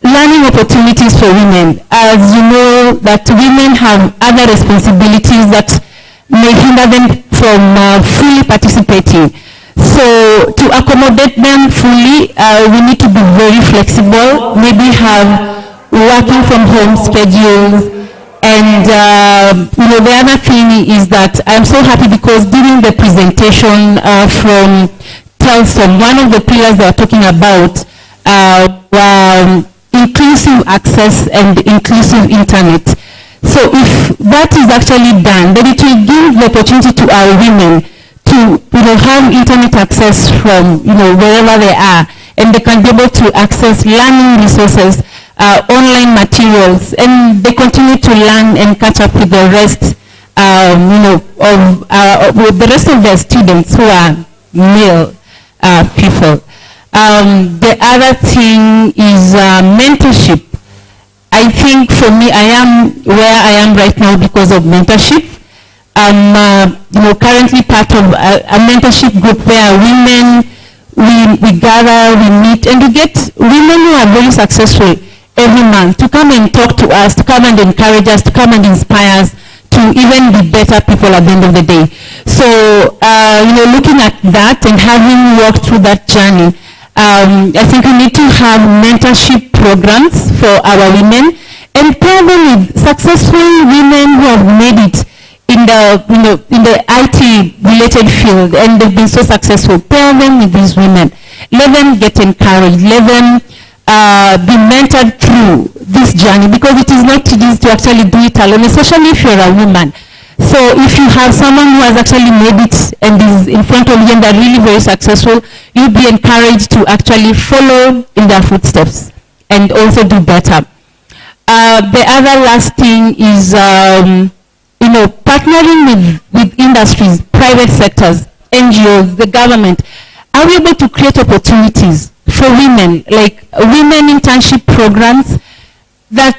Speaker 6: learning opportunities for women. As you know, that women have other responsibilities that may hinder them from fully participating. So to accommodate them fully, we need to be very flexible, maybe have working from home schedules. And the other thing is that I'm so happy because during the presentation from Telsom, one of the pillars they are talking about inclusive access and inclusive internet. So if that is actually done, then it will give the opportunity to our women to have internet access from wherever they are, and they can be able to access learning resources, online materials, and they continue to learn and catch up with the rest with the rest of the students who are male people. The other thing is mentorship. I think for me, I am where I am right now because of mentorship. I'm currently part of a mentorship group where women we gather, we meet, and we get women who are very successful every month to come and talk to us, to come and encourage us, to come and inspire us to even be better people at the end of the day. So, looking at that and having walked through that journey, I think we need to have mentorship programs for our women and pair them with successful women who have made it in the IT related field and they've been so successful. Pair them with these women. Let them get encouraged. Let them be mentored through this journey, because it is not easy to actually do it alone, especially if you're a woman. So if you have someone who has actually made it and is in front of you and they're really very successful, you'll be encouraged to actually follow in their footsteps and also do better. The other last thing is, partnering with industries, private sectors, NGOs, the government. Are we able to create opportunities for women, like women internship programs that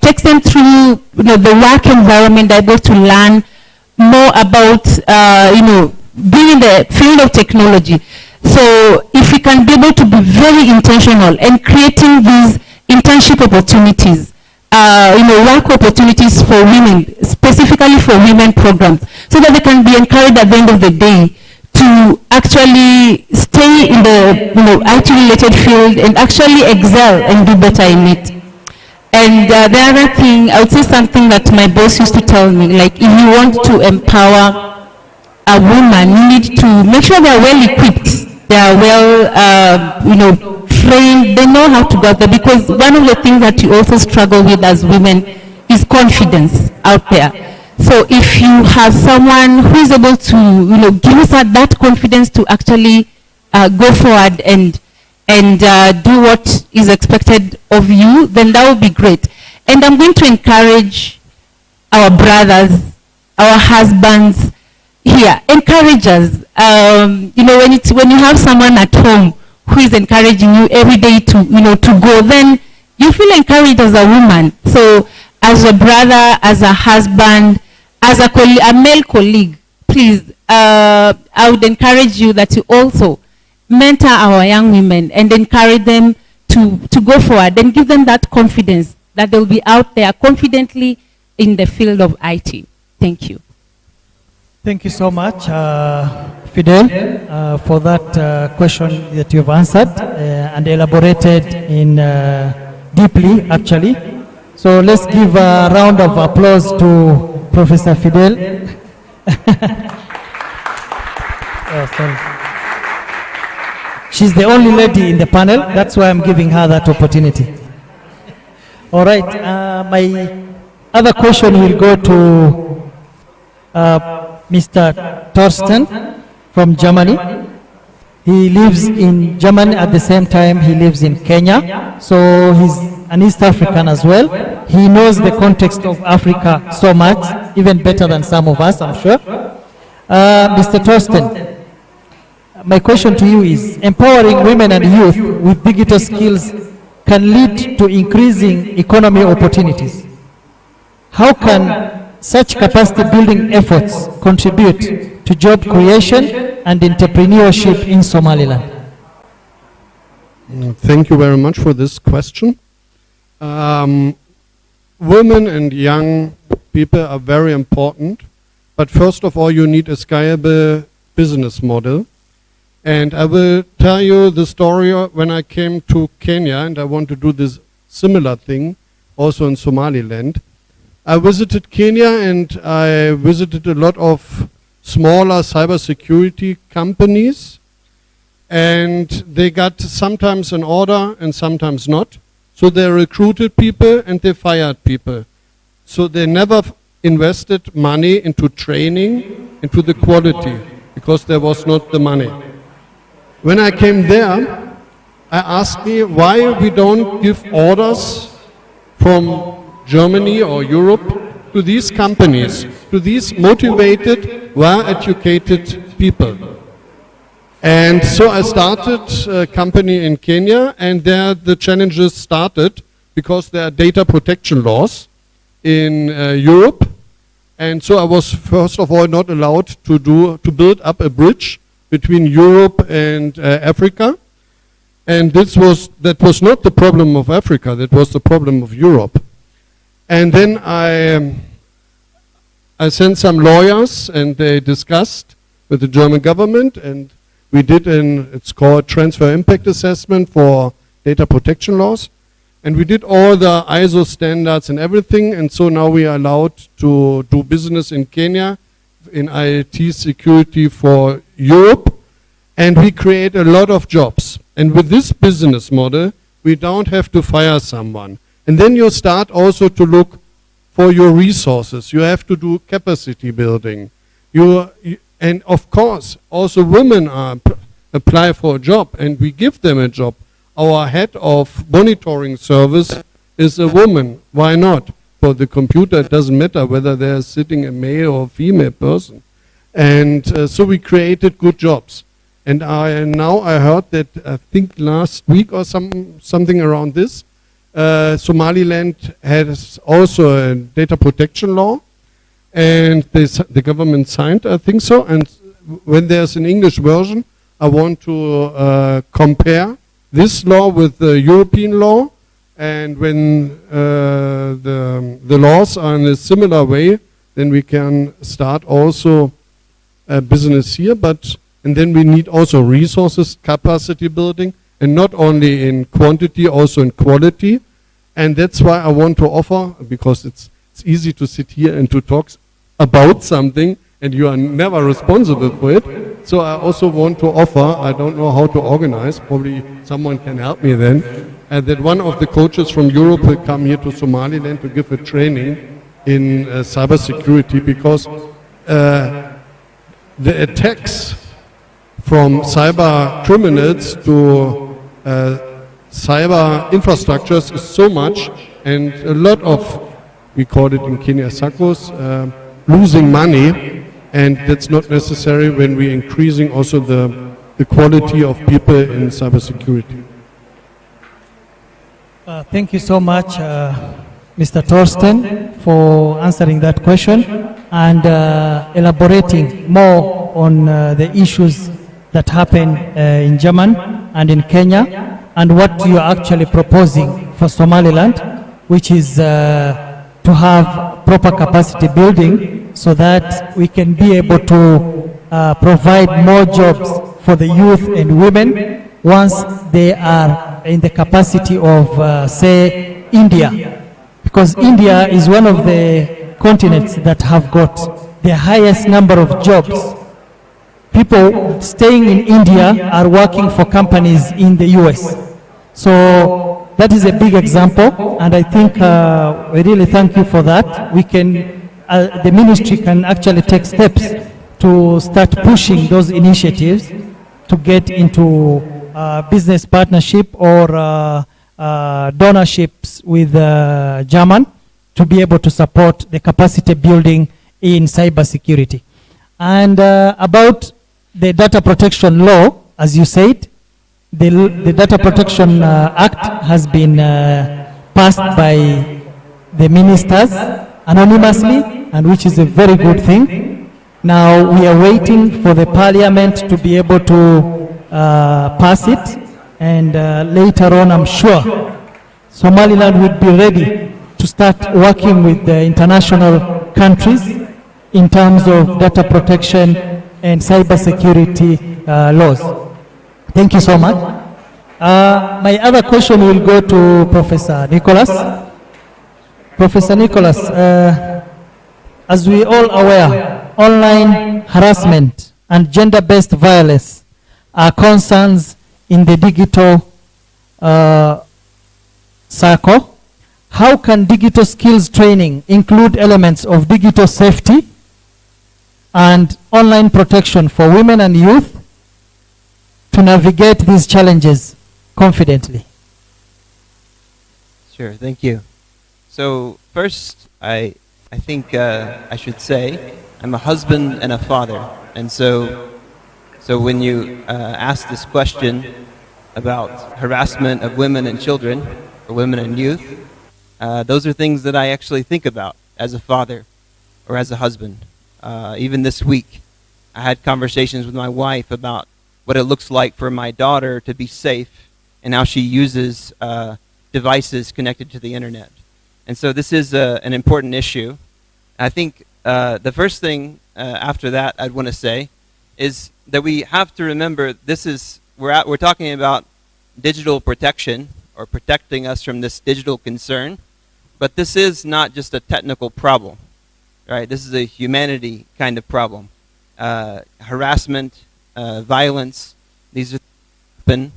Speaker 6: takes them through, the work environment, they're able to learn more about, being in the field of technology. So if we can be able to be very intentional and creating these internship opportunities, work opportunities for women, specifically for women programs, so that they can be encouraged at the end of the day to actually stay in the IT related field and actually excel and do better in it. And the other thing, I would say something that my boss used to tell me, like if you want to empower a woman, you need to make sure they're well equipped, they're well, trained, they know how to go there, because one of the things that you also struggle with as women is confidence out there. So if you have someone who is able to, give us that confidence to actually go forward and do what is expected of you, then that would be great. And I'm going to encourage our brothers, our husbands here, encourage us. When you have someone at home who is encouraging you every day to, to go, then you feel encouraged as a woman. So as a brother, as a husband, as a male colleague, please, I would encourage you that you also mentor our young women and encourage them to go forward and give them that confidence that they'll be out there confidently in the field of IT. Thank you.
Speaker 3: Thank you so much, Fidel, for that question that you've answered and elaborated in deeply, actually. So let's give a round of applause to Professor Fidel. Oh, sorry. She's the only lady in the panel. That's why I'm giving her that opportunity. All right. My other question will go to Mr. Thorsten from Germany. He lives in Germany at the same time he lives in Kenya. So he's an East African as well. He knows the context of Africa so much, even better than some of us, I'm sure. Mr. Thorsten, my question to you is, empowering women and youth with digital skills can lead to increasing economy opportunities. How can such capacity building efforts contribute to job creation and entrepreneurship in Somaliland?
Speaker 7: Thank you very much for this question. Women and young people are very important, but first of all you need a scalable business model. And I will tell you the story when I came to Kenya, and I want to do this similar thing also in Somaliland. I visited Kenya and I visited a lot of smaller cybersecurity companies, and they got sometimes an order and sometimes not. So they recruited people and they fired people. So they never invested money into training, into the quality, because there was not the money. When I came there, I asked me why we don't give orders from Germany or Europe to these companies, to these motivated, well-educated people. And so I started a company in Kenya, and there the challenges started because there are data protection laws in Europe. And so I was first of all not allowed to build up a bridge between Europe and Africa. And that was not the problem of Africa, that was the problem of Europe. And then I sent some lawyers, and they discussed with the German government, and we did it's called transfer impact assessment for data protection laws. And we did all the ISO standards and everything, and so now we are allowed to do business in Kenya in IT security for Europe, and we create a lot of jobs. And with this business model, we don't have to fire someone. And then you start also to look for your resources. You have to do capacity building. And of course, also women apply for a job, and we give them a job. Our head of monitoring service is a woman. Why not? For the computer, it doesn't matter whether they're sitting a male or female person. And so we created good jobs. And now I heard that, I think last week or something around this, Somaliland has also a data protection law, and the government signed, I think so. And when there's an English version, I want to compare this law with the European law, and when the laws are in a similar way, then we can start also a business here. And then we need also resources, capacity building, and not only in quantity, also in quality. And that's why I want to offer, because it's easy to sit here and to talk about something, and you are never responsible for it. So I also want to offer, I don't know how to organize, probably someone can help me then, that one of the coaches from Europe will come here to Somaliland to give a training in cybersecurity, because the attacks from cyber criminals to cyber infrastructures is so much, and a lot of, we call it in Kenya SACOs, losing money, and that's not necessary when we're increasing also the quality of people in cybersecurity.
Speaker 3: Thank you so much, Mr. Torsten, for answering that question and elaborating more on the issues that happen in German and in Kenya, and what you are actually proposing for Somaliland, which is to have proper capacity building so that we can be able to provide more jobs for the youth and women once they are in the capacity of, say, India. Because India is one of the continents that have got the highest number of jobs. People staying in India are working for companies in the US. So that is a big example, and I think we really thank you for that. We can, the ministry can actually take steps to start pushing those initiatives to get into business partnership or donorships with German to be able to support the capacity building in cybersecurity. And about the data protection law, as you said, the Data Protection Act has been passed by the ministers anonymously, and which is a very good thing. Now we are waiting for the parliament to be able to pass it, and later on I'm sure Somaliland would be ready to start working with the international countries in terms of data protection and cybersecurity laws. Thank you so much. My other question will go to Professor Nicholas. Professor Nicholas, as we all aware, online harassment and gender-based violence are concerns in the digital circle. How can digital skills training include elements of digital safety and online protection for women and youth to navigate these challenges confidently?
Speaker 4: Sure, thank you. So first, I think I should say I'm a husband and a father, and so when you ask this question about harassment of women and children, or women and youth, those are things that I actually think about as a father or as a husband. Even this week, I had conversations with my wife about what it looks like for my daughter to be safe and how she uses devices connected to the internet. And so this is an important issue. I think the first thing after that I'd want to say is that we have to remember we're talking about digital protection, or protecting us from this digital concern, but this is not just a technical problem, right? This is a humanity kind of problem. Harassment, violence, these are happen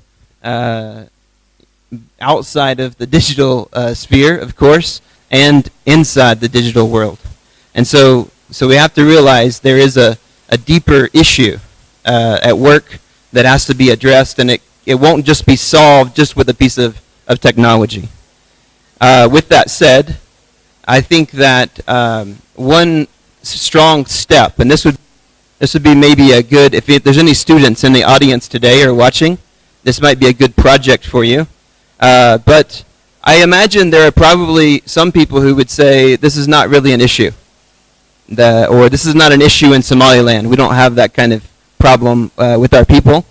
Speaker 4: outside of the digital sphere, of course, and inside the digital world. And so we have to realize there is a deeper issue at work that has to be addressed, and it won't just be solved just with a piece of technology. With that said, I think that one strong step, and this would be maybe a good, if there's any students in the audience today or watching, this might be a good project for you. But I imagine there are probably some people who would say this is not really an issue, or this is not an issue in Somaliland. We don't have that kind of problem with our people.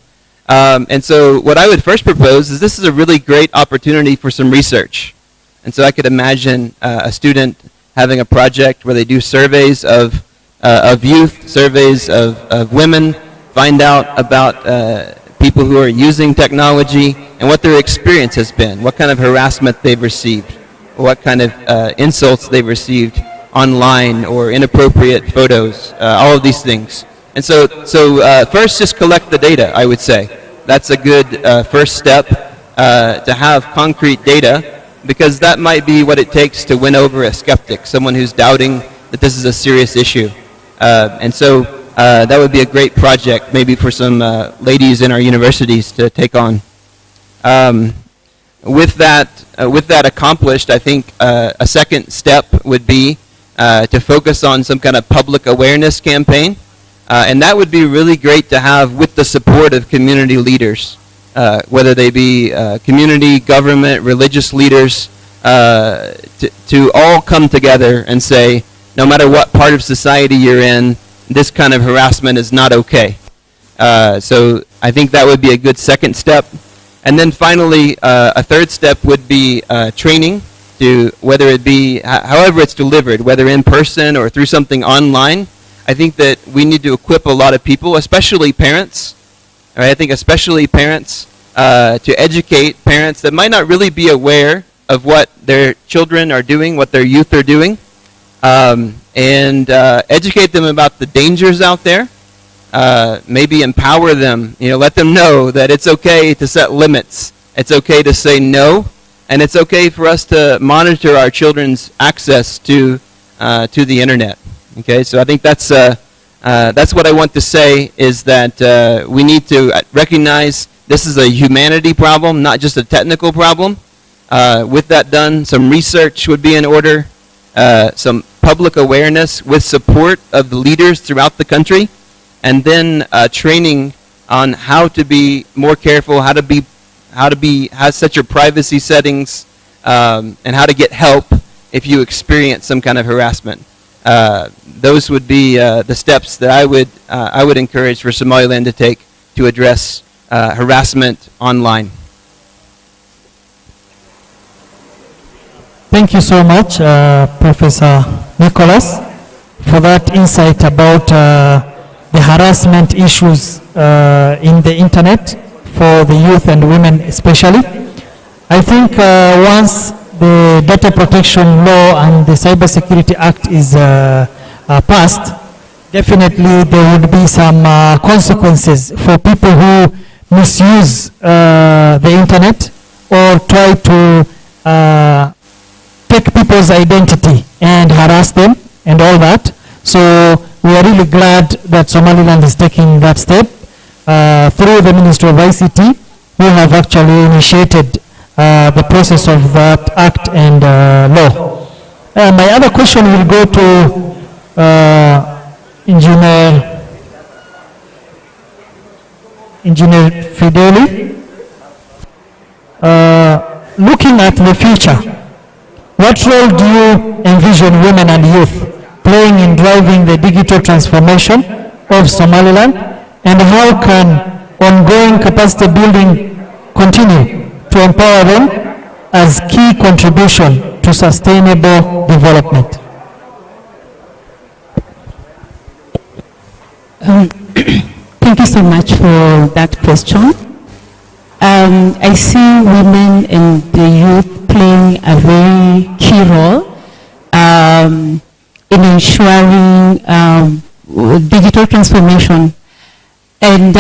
Speaker 4: And so what I would first propose is this is a really great opportunity for some research. And so I could imagine a student having a project where they do surveys of youth, surveys of women, find out about people who are using technology and what their experience has been, what kind of harassment they've received, or what kind of insults they've received online, or inappropriate photos, all of these things. And so first just collect the data, I would say. That's a good first step, to have concrete data, because that might be what it takes to win over a skeptic, someone who's doubting that this is a serious issue. And so that would be a great project, maybe for some ladies in our universities to take on. With that accomplished, I think a second step would be to focus on some kind of public awareness campaign. And that would be really great to have with the support of community leaders, whether they be community, government, religious leaders, to all come together and say, no matter what part of society you're in, this kind of harassment is not okay. So I think that would be a good second step. And then finally, a third step would be training, to whether it be, however it's delivered, whether in person or through something online. I think that we need to equip a lot of people, especially parents. Right? I think especially parents, to educate parents that might not really be aware of what their children are doing, what their youth are doing, and educate them about the dangers out there. Maybe empower them, let them know that it's okay to set limits. It's okay to say no, and it's okay for us to monitor our children's access to the internet. Okay, so I think that's what I want to say, is that we need to recognize this is a humanity problem, not just a technical problem. With that done, some research would be in order, some public awareness with support of the leaders throughout the country, and then training on how to be more careful, how to set your privacy settings, and how to get help if you experience some kind of harassment. Those would be the steps that I would encourage for Somaliland to take to address harassment online.
Speaker 3: Thank you so much, Professor Nicholas, for that insight about the harassment issues in the internet for the youth and women especially. I think once the Data Protection Law and the Cybersecurity Act is passed, definitely there would be some consequences for people who misuse the internet or try to take people's identity and harass them and all that. So we are really glad that Somaliland is taking that step. Through the Ministry of ICT, we have actually initiated the process of that act and law. My other question will go to Engineer Fideli. Looking at the future, what role do you envision women and youth playing in driving the digital transformation of Somaliland, and how can ongoing capacity building continue to empower them as key contribution to sustainable development?
Speaker 6: Thank you so much for that question. I see women and the youth playing a very key role in ensuring digital transformation. And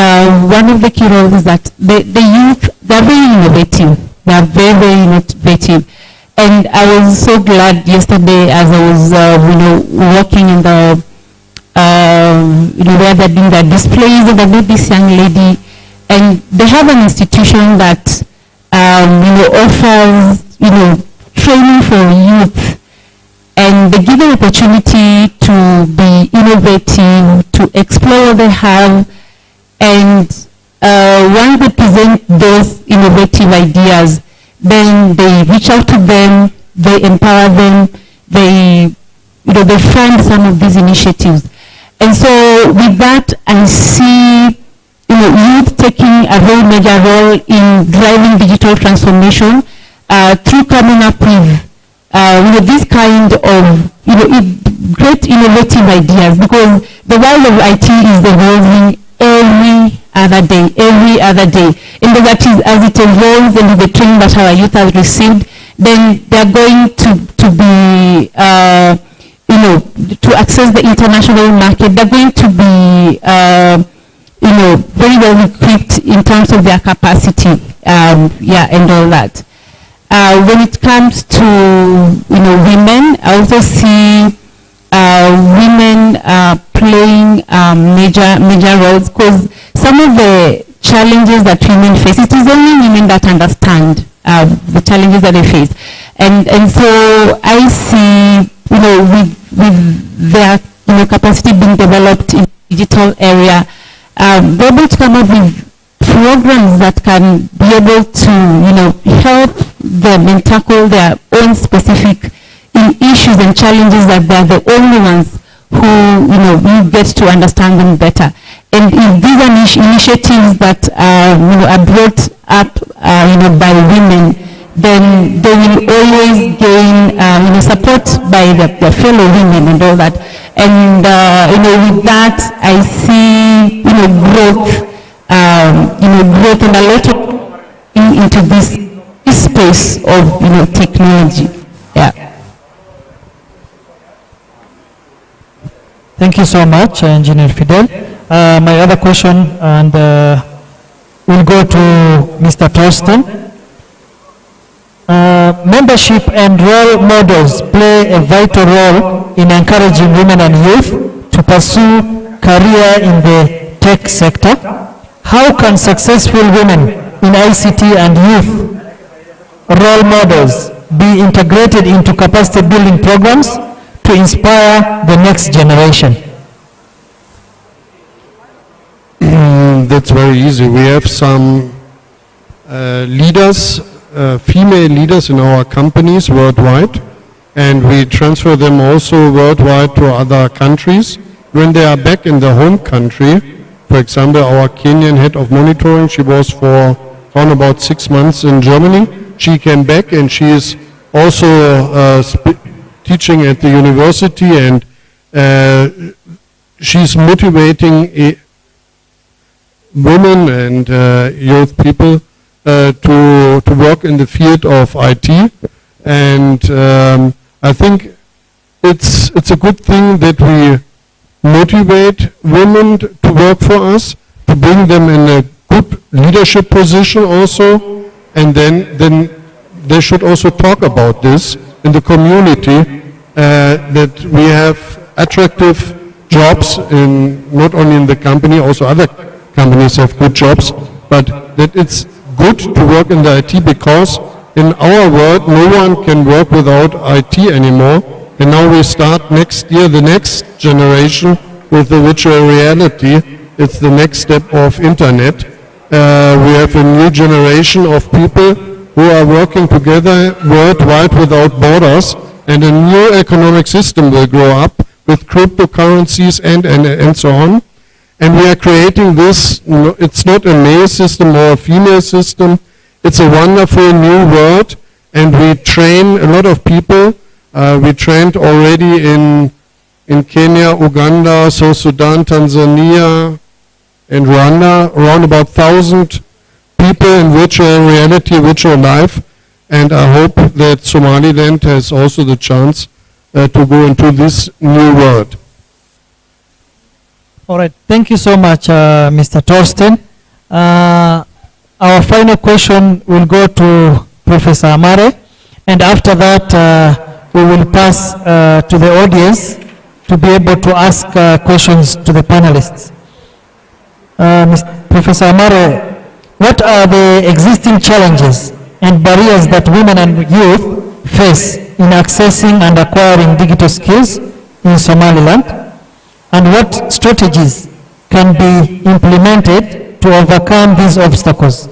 Speaker 6: one of the key roles is that the youth, they're very innovative. They're very, very innovative. And I was so glad yesterday as I was, working in the, where they're doing their displays, and I met this young lady, and they have an institution that, offers, training for youth, and they give an opportunity to be innovative, to explore what they have, and when they present those innovative ideas, then they reach out to them, they empower them, they fund some of these initiatives. And so with that, I see youth taking a very major role in driving digital transformation through coming up with this kind of great innovative ideas, because the world of IT is evolving every other day. And that is, as it evolves and the training that our youth have received, then they are going to be to access the international market. They're going to be very well equipped in terms of their capacity, and all that. When it comes to women, I also see women playing major roles, because some of the challenges that women face, it is only women that understand the challenges that they face, and so I see with their capacity being developed in the digital area, they're able to come up with programs that can be able to help them and tackle their own specific issues and challenges, that they're the only ones who you get to understand them better. And if these are initiatives that are brought up by women, then they will always gain support by their fellow women and all that. And with that, I see growth, growth and a lot of into this space of technology. Yeah.
Speaker 3: Thank you so much, Engineer Fidel. My other question, and we'll go to Mr. Torsten. Membership and role models play a vital role in encouraging women and youth to pursue career in the tech sector. How can successful women in ICT and youth role models be integrated into capacity building programs to inspire the next generation?
Speaker 7: That's very easy. We have some leaders, female leaders in our companies worldwide, and we transfer them also worldwide to other countries. When they are back in the home country, for example, our Kenyan head of monitoring, she was for around about 6 months in Germany. She came back and she is also teaching at the university, and she's motivating women and youth people to work in the field of IT. And I think it's a good thing that we motivate women to work for us, to bring them in a good leadership position also, and then they should also talk about this in the community, that we have attractive jobs in not only in the company, also other companies have good jobs, but that it's good to work in the IT, because in our world no one can work without IT anymore. And now we start next year the next generation with the virtual reality. It's the next step of internet. We have a new generation of people who are working together worldwide without borders, and a new economic system will grow up with cryptocurrencies and so on. And we are creating this, it's not a male system or a female system, it's a wonderful new world, and we train a lot of people. We trained already in Kenya, Uganda, South Sudan, Tanzania, and Rwanda, around about 1,000 people in virtual reality, virtual life, and I hope that Somaliland has also the chance to go into this new world.
Speaker 3: All right, thank you so much, Mr. Torsten. Our final question will go to Professor Amare, and after that, we will pass to the audience to be able to ask questions to the panelists. Professor Amare, what are the existing challenges and barriers that women and youth face in accessing and acquiring digital skills in Somaliland? And what strategies can be implemented to overcome these obstacles,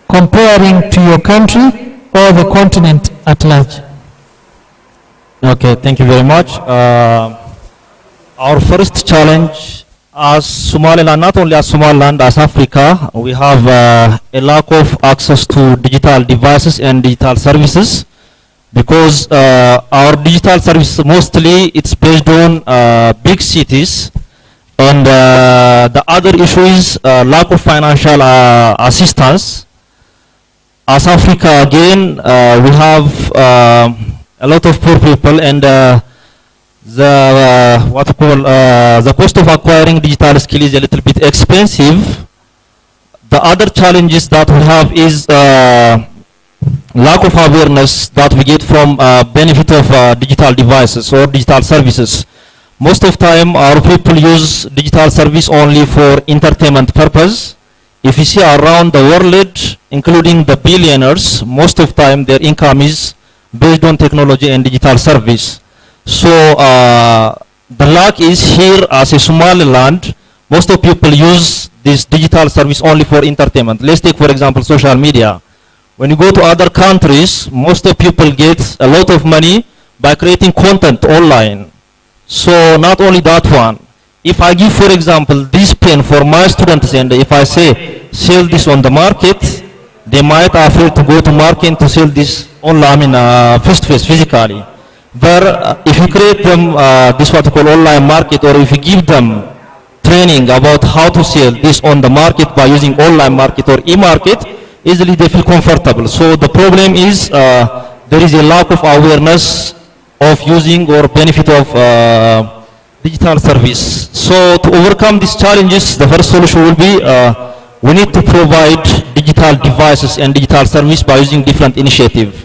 Speaker 3: comparing to your country or the continent at large?
Speaker 5: Okay, thank you very much. Our first challenge as Somaliland, not only as Somaliland, as Africa, we have a lack of access to digital devices and digital services, because our digital services mostly it's based on big cities, and the other issue is lack of financial assistance. As Africa again, we have a lot of poor people, and the cost of acquiring digital skill is a little bit expensive. The other challenges that we have is lack of awareness that we get from benefit of digital devices or digital services. Most of time our people use digital service only for entertainment purpose. If you see around the world, including the billionaires, most of time their income is based on technology and digital service. So the lack is here as a Somaliland, most of people use this digital service only for entertainment. Let's take for example social media. When you go to other countries, most of people get a lot of money by creating content online. So not only that one, if I give for example this pen for my students, and if I say sell this on the market, they might afraid to go to market to sell this online, face to face physically. But if you create them this what we call online market, or if you give them training about how to sell this on the market by using online market or e-market, easily they feel comfortable. So the problem is there is a lack of awareness of using or benefit of digital service. So to overcome these challenges, the first solution will be we need to provide digital devices and digital service by using different initiatives.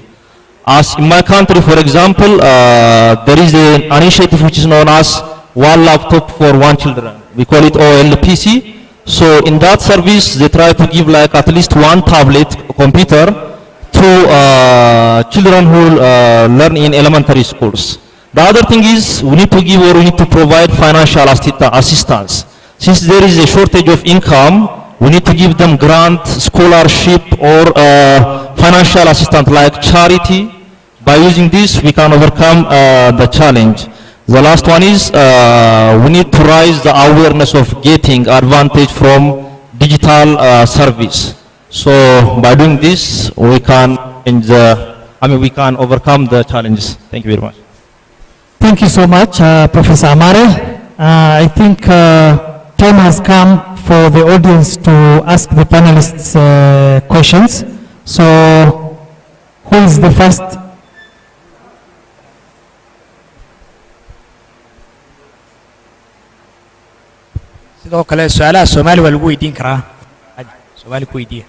Speaker 5: As in my country, for example, there is an initiative which is known as one laptop for one children. We call it OLPC. So in that service, they try to give like at least one tablet computer to children who learn in elementary schools. The other thing is we need to give or we need to provide financial assistance. Since there is a shortage of income, we need to give them grant, scholarship, or financial assistance like charity. By using this, we can overcome the challenge. The last one is we need to raise the awareness of getting advantage from digital service. So by doing this, we can we can overcome the challenges. Thank you very much.
Speaker 3: Thank you so much, Professor Amare. I think time has come for the audience to ask the panelists questions. So who is the first?
Speaker 8: sidoo kale su'aalaha Soomaali waa lagu weydiin karaa. Soomaali ku weydiiya.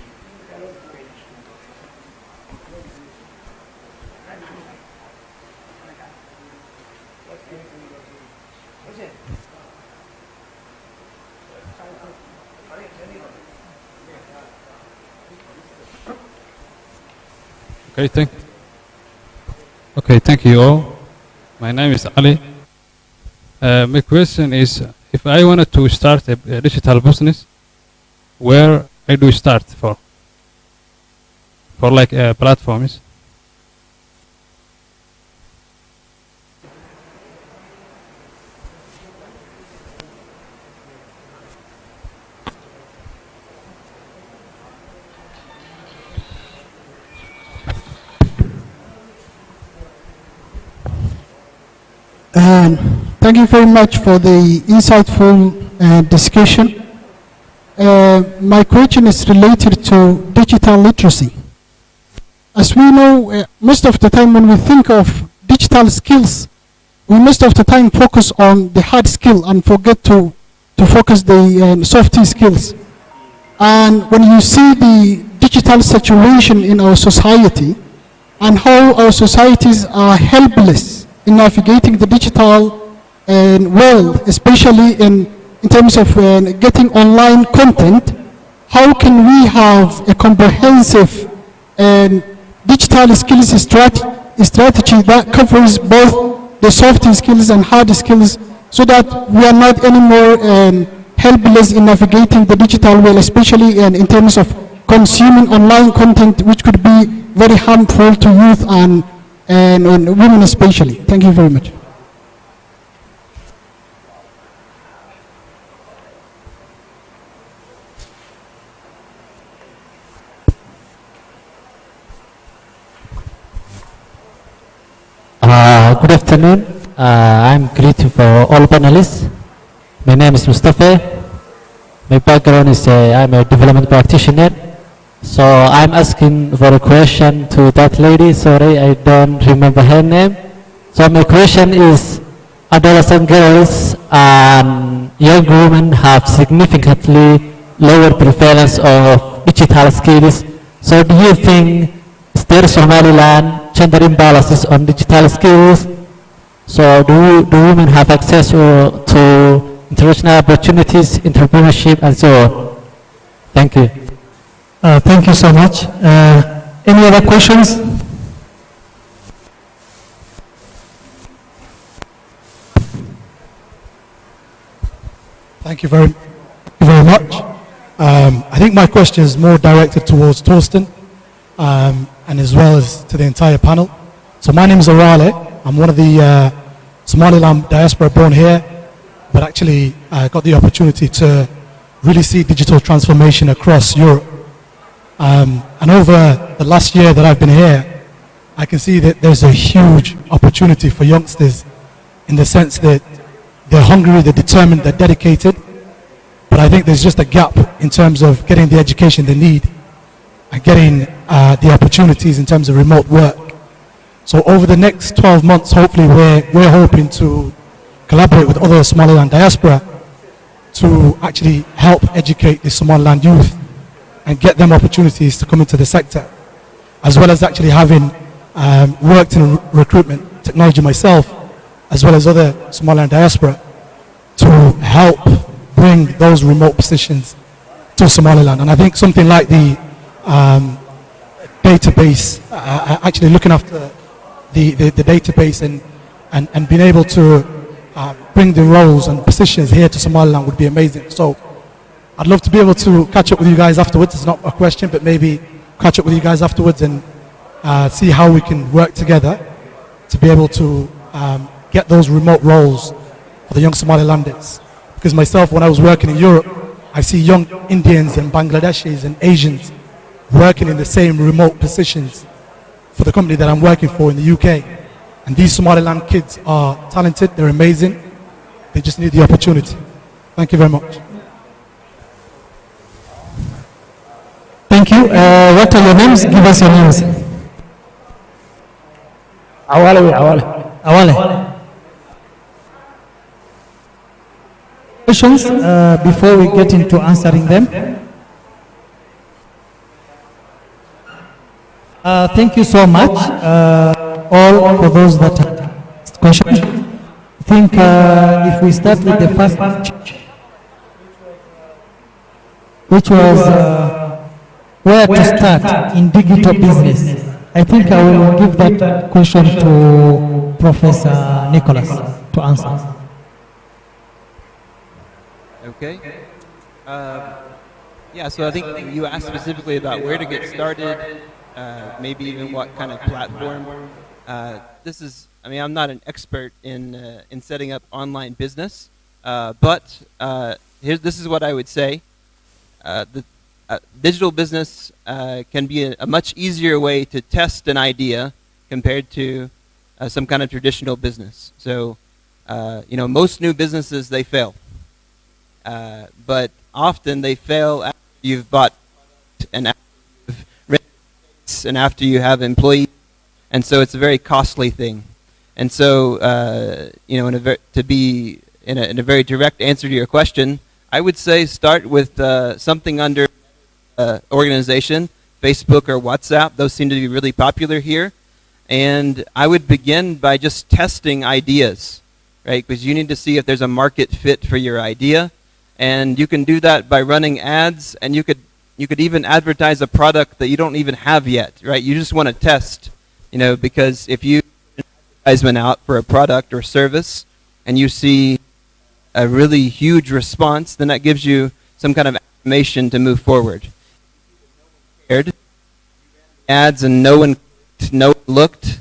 Speaker 9: Thank you all. My name is Ali. My question is, if I wanted to start a digital business, where I do start for like platforms?
Speaker 10: Thank you very much for the insightful discussion. My question is related to digital literacy. As we know, most of the time when we think of digital skills, we most of the time focus on the hard skill and forget to focus the soft skills. And when you see the digital situation in our society and how our societies are helpless in navigating the digital world, especially in terms of getting online content, how can we have a comprehensive digital skills strategy that covers both the soft skills and hard skills, so that we are not anymore helpless in navigating the digital world, especially in terms of consuming online content, which could be very harmful to youth and women especially. Thank you very much.
Speaker 11: Good afternoon. I'm greeting for all panelists. My name is Mustafa. My background is I'm a development practitioner. So I'm asking for a question to that lady. Sorry, I don't remember her name. So my question is, adolescent girls and young women have significantly lower prevalence of digital skills. So do you think is there Somaliland gender imbalances on digital skills? So do women have access to international opportunities, entrepreneurship, and so on? Thank you.
Speaker 3: Thank you so much. Any other questions?
Speaker 12: Thank you very much. I think my question is more directed towards Torsten, and as well as to the entire panel. So my name is Orale. I'm one of the Somaliland diaspora born here, but actually got the opportunity to really see digital transformation across Europe. And over the last year that I've been here, I can see that there's a huge opportunity for youngsters in the sense that they're hungry, they're determined, they're dedicated, but I think there's just a gap in terms of getting the education they need and getting the opportunities in terms of remote work. So over the next 12 months, hopefully we're hoping to collaborate with other Somaliland diaspora to actually help educate the Somaliland youth and get them opportunities to come into the sector, as well as actually having worked in recruitment technology myself, as well as other Somaliland diaspora, to help bring those remote positions to Somaliland. And I think something like the database, actually looking after the database and being able to bring the roles and positions here to Somaliland would be amazing. So I'd love to be able to catch up with you guys afterwards. It's not a question, but maybe catch up with you guys afterwards and see how we can work together to be able to get those remote roles for the young Somalilanders. Because myself, when I was working in Europe, I see young Indians and Bangladeshis and Asians working in the same remote positions for the company that I'm working for in the UK. And these Somaliland kids are talented, they're amazing, they just need the opportunity. Thank you very much.
Speaker 3: Thank you. What are your names? Give us your names. Awale. Questions before we get into answering them? Thank you so much, all for those that asked questions. I think if we start with the first, which was where to start in digital business, I think I will give that question to Professor Nicholas to answer.
Speaker 4: Okay. Yeah, so I think you asked specifically about where to get started, maybe even what kind of platform. This is, I mean, I'm not an expert in setting up online business, but this is what I would say. Digital business can be a much easier way to test an idea compared to some kind of traditional business. So Most new businesses, they fail. But often they fail after you've bought and after you've rented and after you have employees. And so it's a very costly thing. And so, to be in a very direct answer to your question, I would say start with something under organization, Facebook or WhatsApp. Those seem to be really popular here. And I would begin by just testing ideas, right? Because you need to see if there's a market fit for your idea. And you can do that by running ads, and you could even advertise a product that you don't even have yet, right? You just want to test, because if you put an advertisement out for a product or service and you see a really huge response, then that gives you some kind of information to move forward. Ads and no one looked,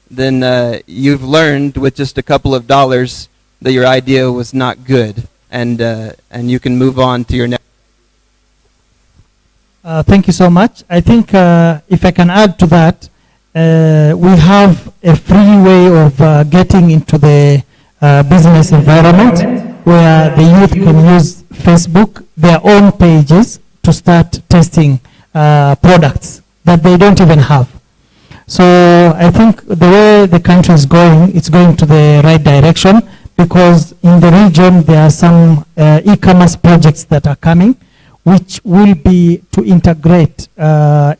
Speaker 4: then you've learned with just a couple of dollars that your idea was not good, and you can move on to your next.
Speaker 3: Thank you so much. I think if I can add to that, we have a free way of getting into the business environment where the youth can use Facebook, their own pages, to start testing products that they don't even have. So I think the way the country is going, it's going to the right direction, because in the region there are some e-commerce projects that are coming, which will be to integrate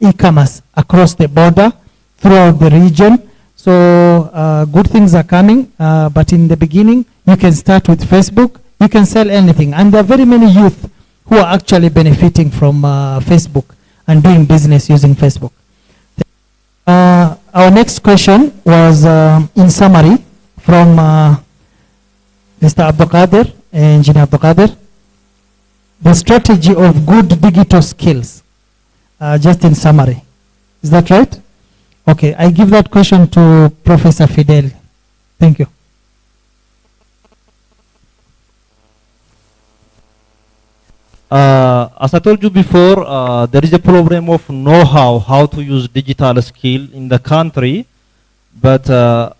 Speaker 3: e-commerce across the border throughout the region. So good things are coming, but in the beginning, you can start with Facebook, you can sell anything. And there are very many youth who are actually benefiting from Facebook and doing business using Facebook. Our next question was, in summary, from Mr. Abdulkader, Engineer Abdulkader. The strategy of good digital skills, just in summary. Is that right? Okay, I give that question to Professor Fidel. Thank you.
Speaker 5: As I told you before, there is a problem of know-how, how to use digital skill in the country. But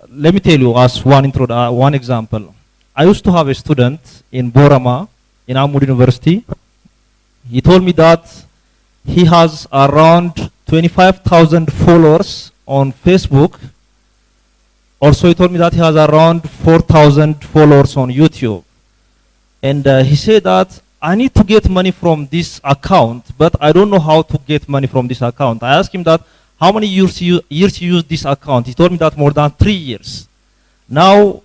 Speaker 5: let me tell you as one example. I used to have a student in Borama, in Amud University. He told me that he has around 25,000 followers on Facebook. Also, he told me that he has around 4,000 followers on YouTube. And he said that I need to get money from this account, but I don't know how to get money from this account. I asked him that how many years you use this account. He told me that more than 3 years. Now,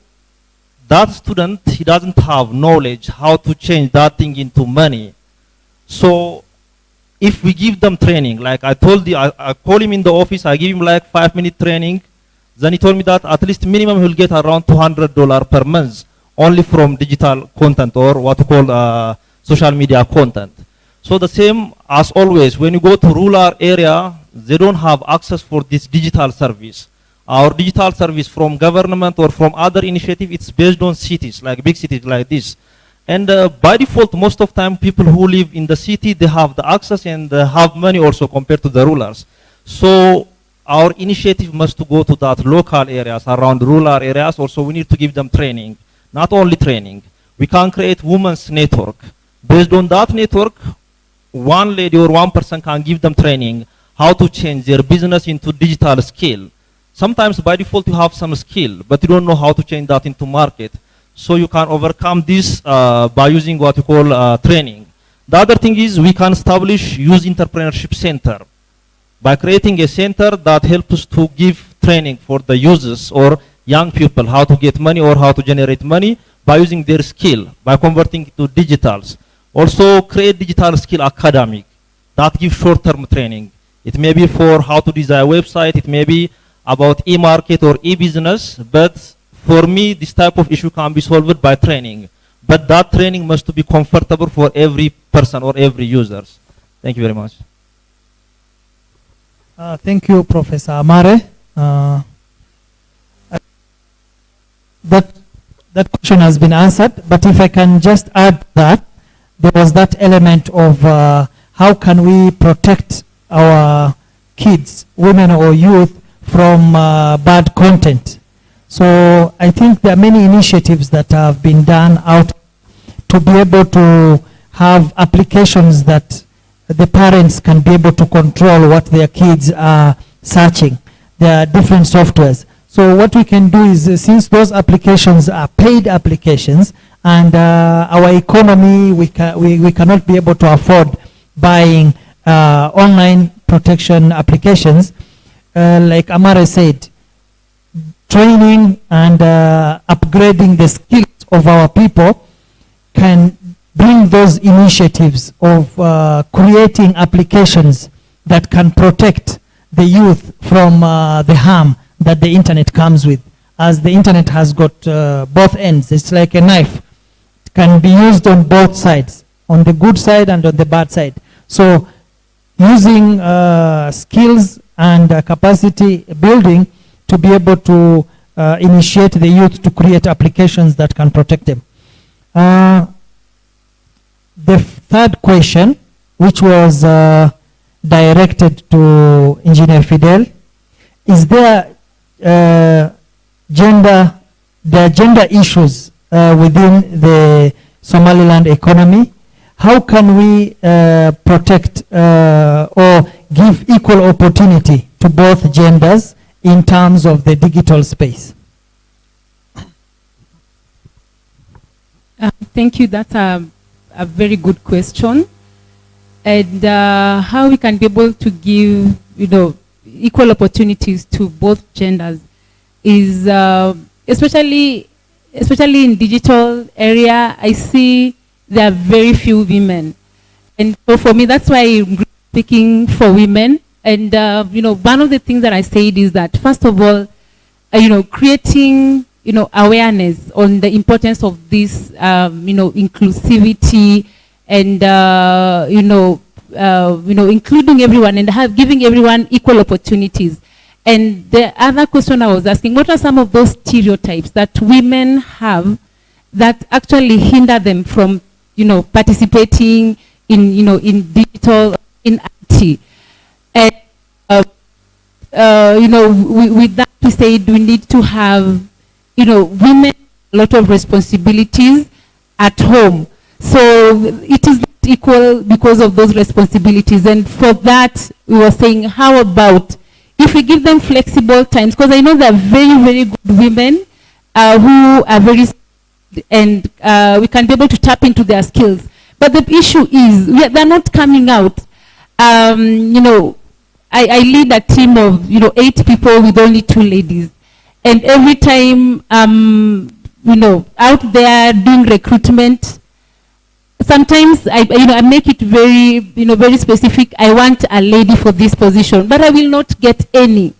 Speaker 5: that student, he doesn't have knowledge how to change that thing into money. So if we give them training, like I told you, I call him in the office, I give him like 5-minute training. Then he told me that at least minimum he'll get around $200 per month only from digital content, or what we call social media content. So the same as always, when you go to rural area, they don't have access for this digital service. Our digital service from government or from other initiative, it's based on cities, like big cities like this. And by default, most of time, people who live in the city, they have the access and have money also compared to the rulers. So our initiative must to go to that local areas, around rural areas. Also, we need to give them training. Not only training. We can create women's network. Based on that network, one lady or one person can give them training how to change their business into digital skill. Sometimes by default you have some skill, but you don't know how to change that into market. So you can overcome this by using what you call training. The other thing is we can establish youth entrepreneurship center by creating a center that helps us to give training for the users or young people how to get money or how to generate money by using their skill, by converting it to digitals. Also create digital skill academic that gives short-term training. It may be for how to design a website, it may be about e-market or e-business, but for me, this type of issue can be solved by training. But that training must be comfortable for every person or every user. Thank you very much.
Speaker 3: Thank you, Professor Amare. That question has been answered, but if I can just add that, there was that element of how can we protect our kids, women or youth from bad content. So I think there are many initiatives that have been done out to be able to have applications that the parents can be able to control what their kids are searching. There are different softwares. So what we can do is, since those applications are paid applications, and our economy, we cannot be able to afford buying online protection applications, like Amara said, training and upgrading the skills of our people can bring those initiatives of creating applications that can protect the youth from the harm that the internet comes with. As the internet has got both ends, it's like a knife. It can be used on both sides, on the good side and on the bad side. So using skills and capacity building to be able to initiate the youth to create applications that can protect them. The third question, which was directed to Engineer Fidel, is there gender issues within the Somaliland economy? How can we protect or give equal opportunity to both genders in terms of the digital space?
Speaker 6: Thank you. That's a very good question. And how we can be able to give, equal opportunities to both genders is, especially in digital area, I see there are very few women. And so for me, that's why I'm speaking for women. And, one of the things that I said is that, first of all, creating, awareness on the importance of this, inclusivity and, including everyone and giving everyone equal opportunities. And the other question I was asking, what are some of those stereotypes that women have that actually hinder them from, participating in, in digital, in IT? And, with that we said we need to have, women a lot of responsibilities at home. So it is not equal because of those responsibilities. And for that, we were saying, how about if we give them flexible times? Because I know there are very, very good women who are very, and we can be able to tap into their skills. But the issue is, they're not coming out. I lead a team of 8 people with only 2 ladies, and every time out there doing recruitment, sometimes I make it very very specific. I want a lady for this position, but I will not get any.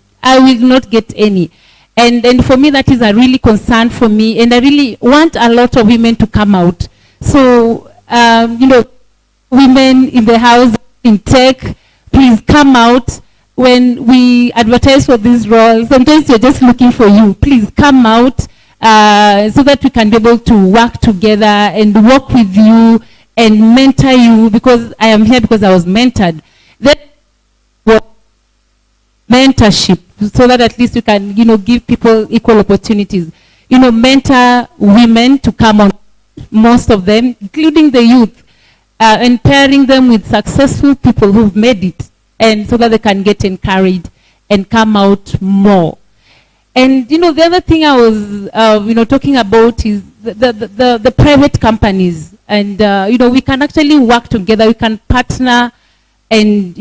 Speaker 6: And for me, that is a really concern for me, and I really want a lot of women to come out. So women in the house, in tech, please come out. When we advertise for these roles, sometimes we're just looking for you. Please come out so that we can be able to work together and work with you and mentor you, because I am here because I was mentored. That was mentorship, so that at least we can, give people equal opportunities. Mentor women to come on, most of them, including the youth, and pairing them with successful people who've made it, and so that they can get encouraged and come out more. And the other thing I was talking about is the private companies, and we can actually work together. We can partner and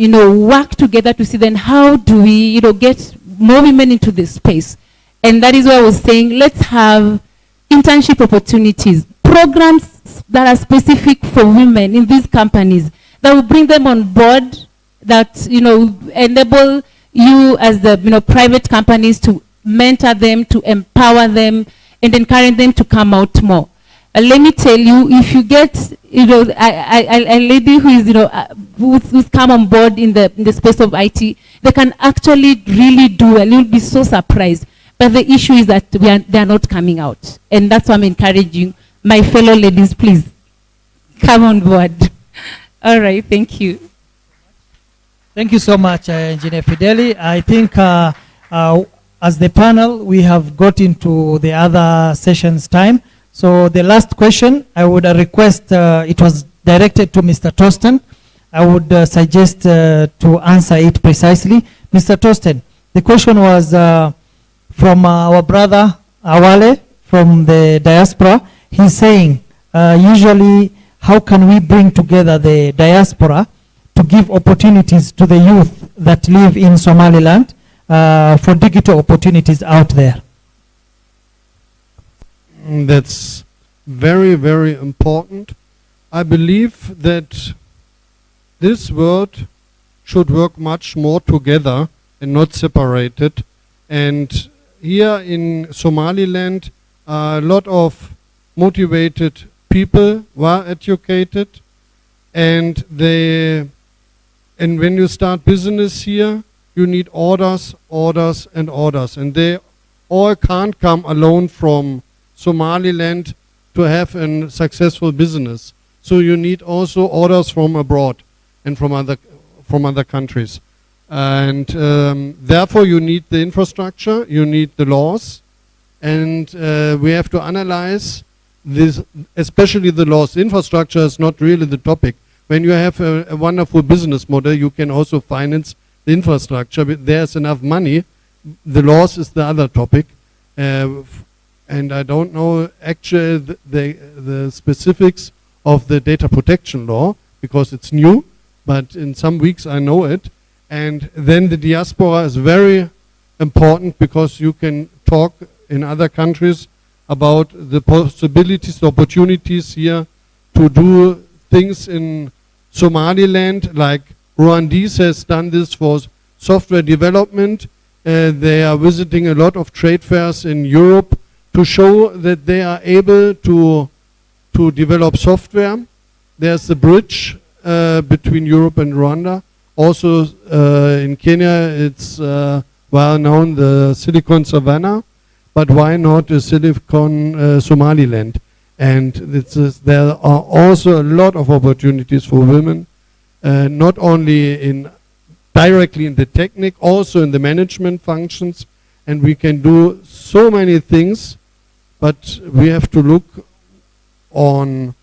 Speaker 6: work together to see then how do we get more women into this space. And that is why I was saying, let's have internship opportunities, programs that are specific for women in these companies that will bring them on board, that enable you as the private companies to mentor them, to empower them, and encourage them to come out more. Let me tell you, if you get a lady who is who's come on board in the space of IT, they can actually really do well. You'll be so surprised. But the issue is that they are not coming out, and that's why I'm encouraging my fellow ladies. Please come on board. All right, thank you.
Speaker 3: Thank you so much, Engineer Fideli. I think as the panel, we have got into the other session's time. So the last question, I would request, it was directed to Mr. Torsten. I would suggest to answer it precisely. Mr. Torsten, the question was from our brother Awale from the diaspora. He's saying, usually, how can we bring together the diaspora to give opportunities to the youth that live in Somaliland for digital opportunities out there?
Speaker 7: That's very, very important. I believe that this world should work much more together and not separated. And here in Somaliland, a lot of motivated people were educated, and when you start business here, you need orders, orders, and orders, and they all can't come alone from Somaliland to have a successful business. So you need also orders from abroad and from other countries, and therefore you need the infrastructure, you need the laws, and we have to analyze this, especially the laws. Infrastructure is not really the topic. When you have a wonderful business model, you can also finance the infrastructure, but there's enough money. The laws is the other topic. And I don't know actually the specifics of the data protection law because it's new, but in some weeks I know it. And then the diaspora is very important because you can talk in other countries about the possibilities, the opportunities here to do things in Somaliland, like Rwandese has done this for software development. They are visiting a lot of trade fairs in Europe to show that they are able to develop software. There's the bridge between Europe and Rwanda. Also in Kenya, it's well known, the Silicon Savannah, but why not the Silicon Somaliland? And there are also a lot of opportunities for women, not only directly in the technique, also in the management functions, and we can do so many things, but we have to look on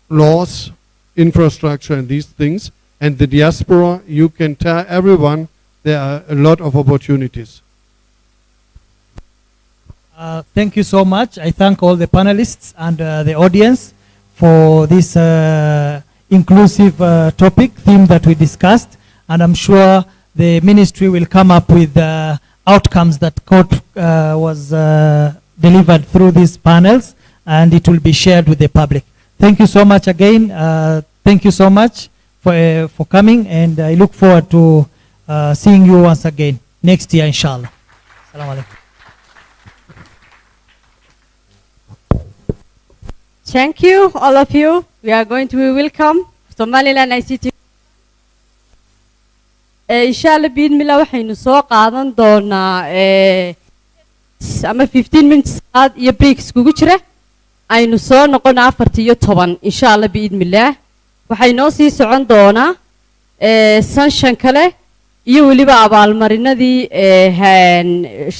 Speaker 7: laws, infrastructure, and these things. And the diaspora, you can tell everyone there are a lot of opportunities.
Speaker 3: Thank you so much. I thank all the panelists and the audience for this inclusive topic, theme that we discussed. And I'm sure the ministry will come up with outcomes that was delivered through these panels, and it will be shared with the public. Thank you so much again. Thank you so much for coming, and I look forward to seeing you once again next year, inshallah. Assalamu alaikum.
Speaker 2: Thank you, all of you. We are going to welcome Somaliland ICT. Inshallah, bidmillah, waxaynu soo qaadan doonaa ama 15 minutes iyo break iskugu jira. Aynu soo noqon 4:10 inshallah bidmillah. Waxay noo sii socon doonaa sanshan kale iyo waliba abaalmarinadii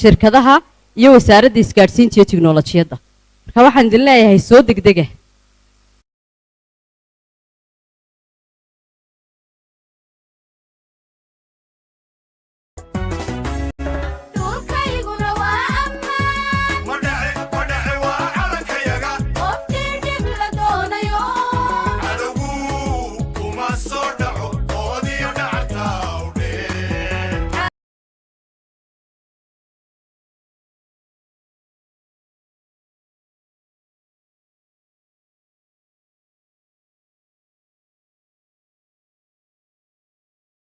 Speaker 2: shirkadaha iyo wasaaradda isgaarsiinta iyo tiknoolajiyadda. Marka waxaan idin leeyahay soo degdega.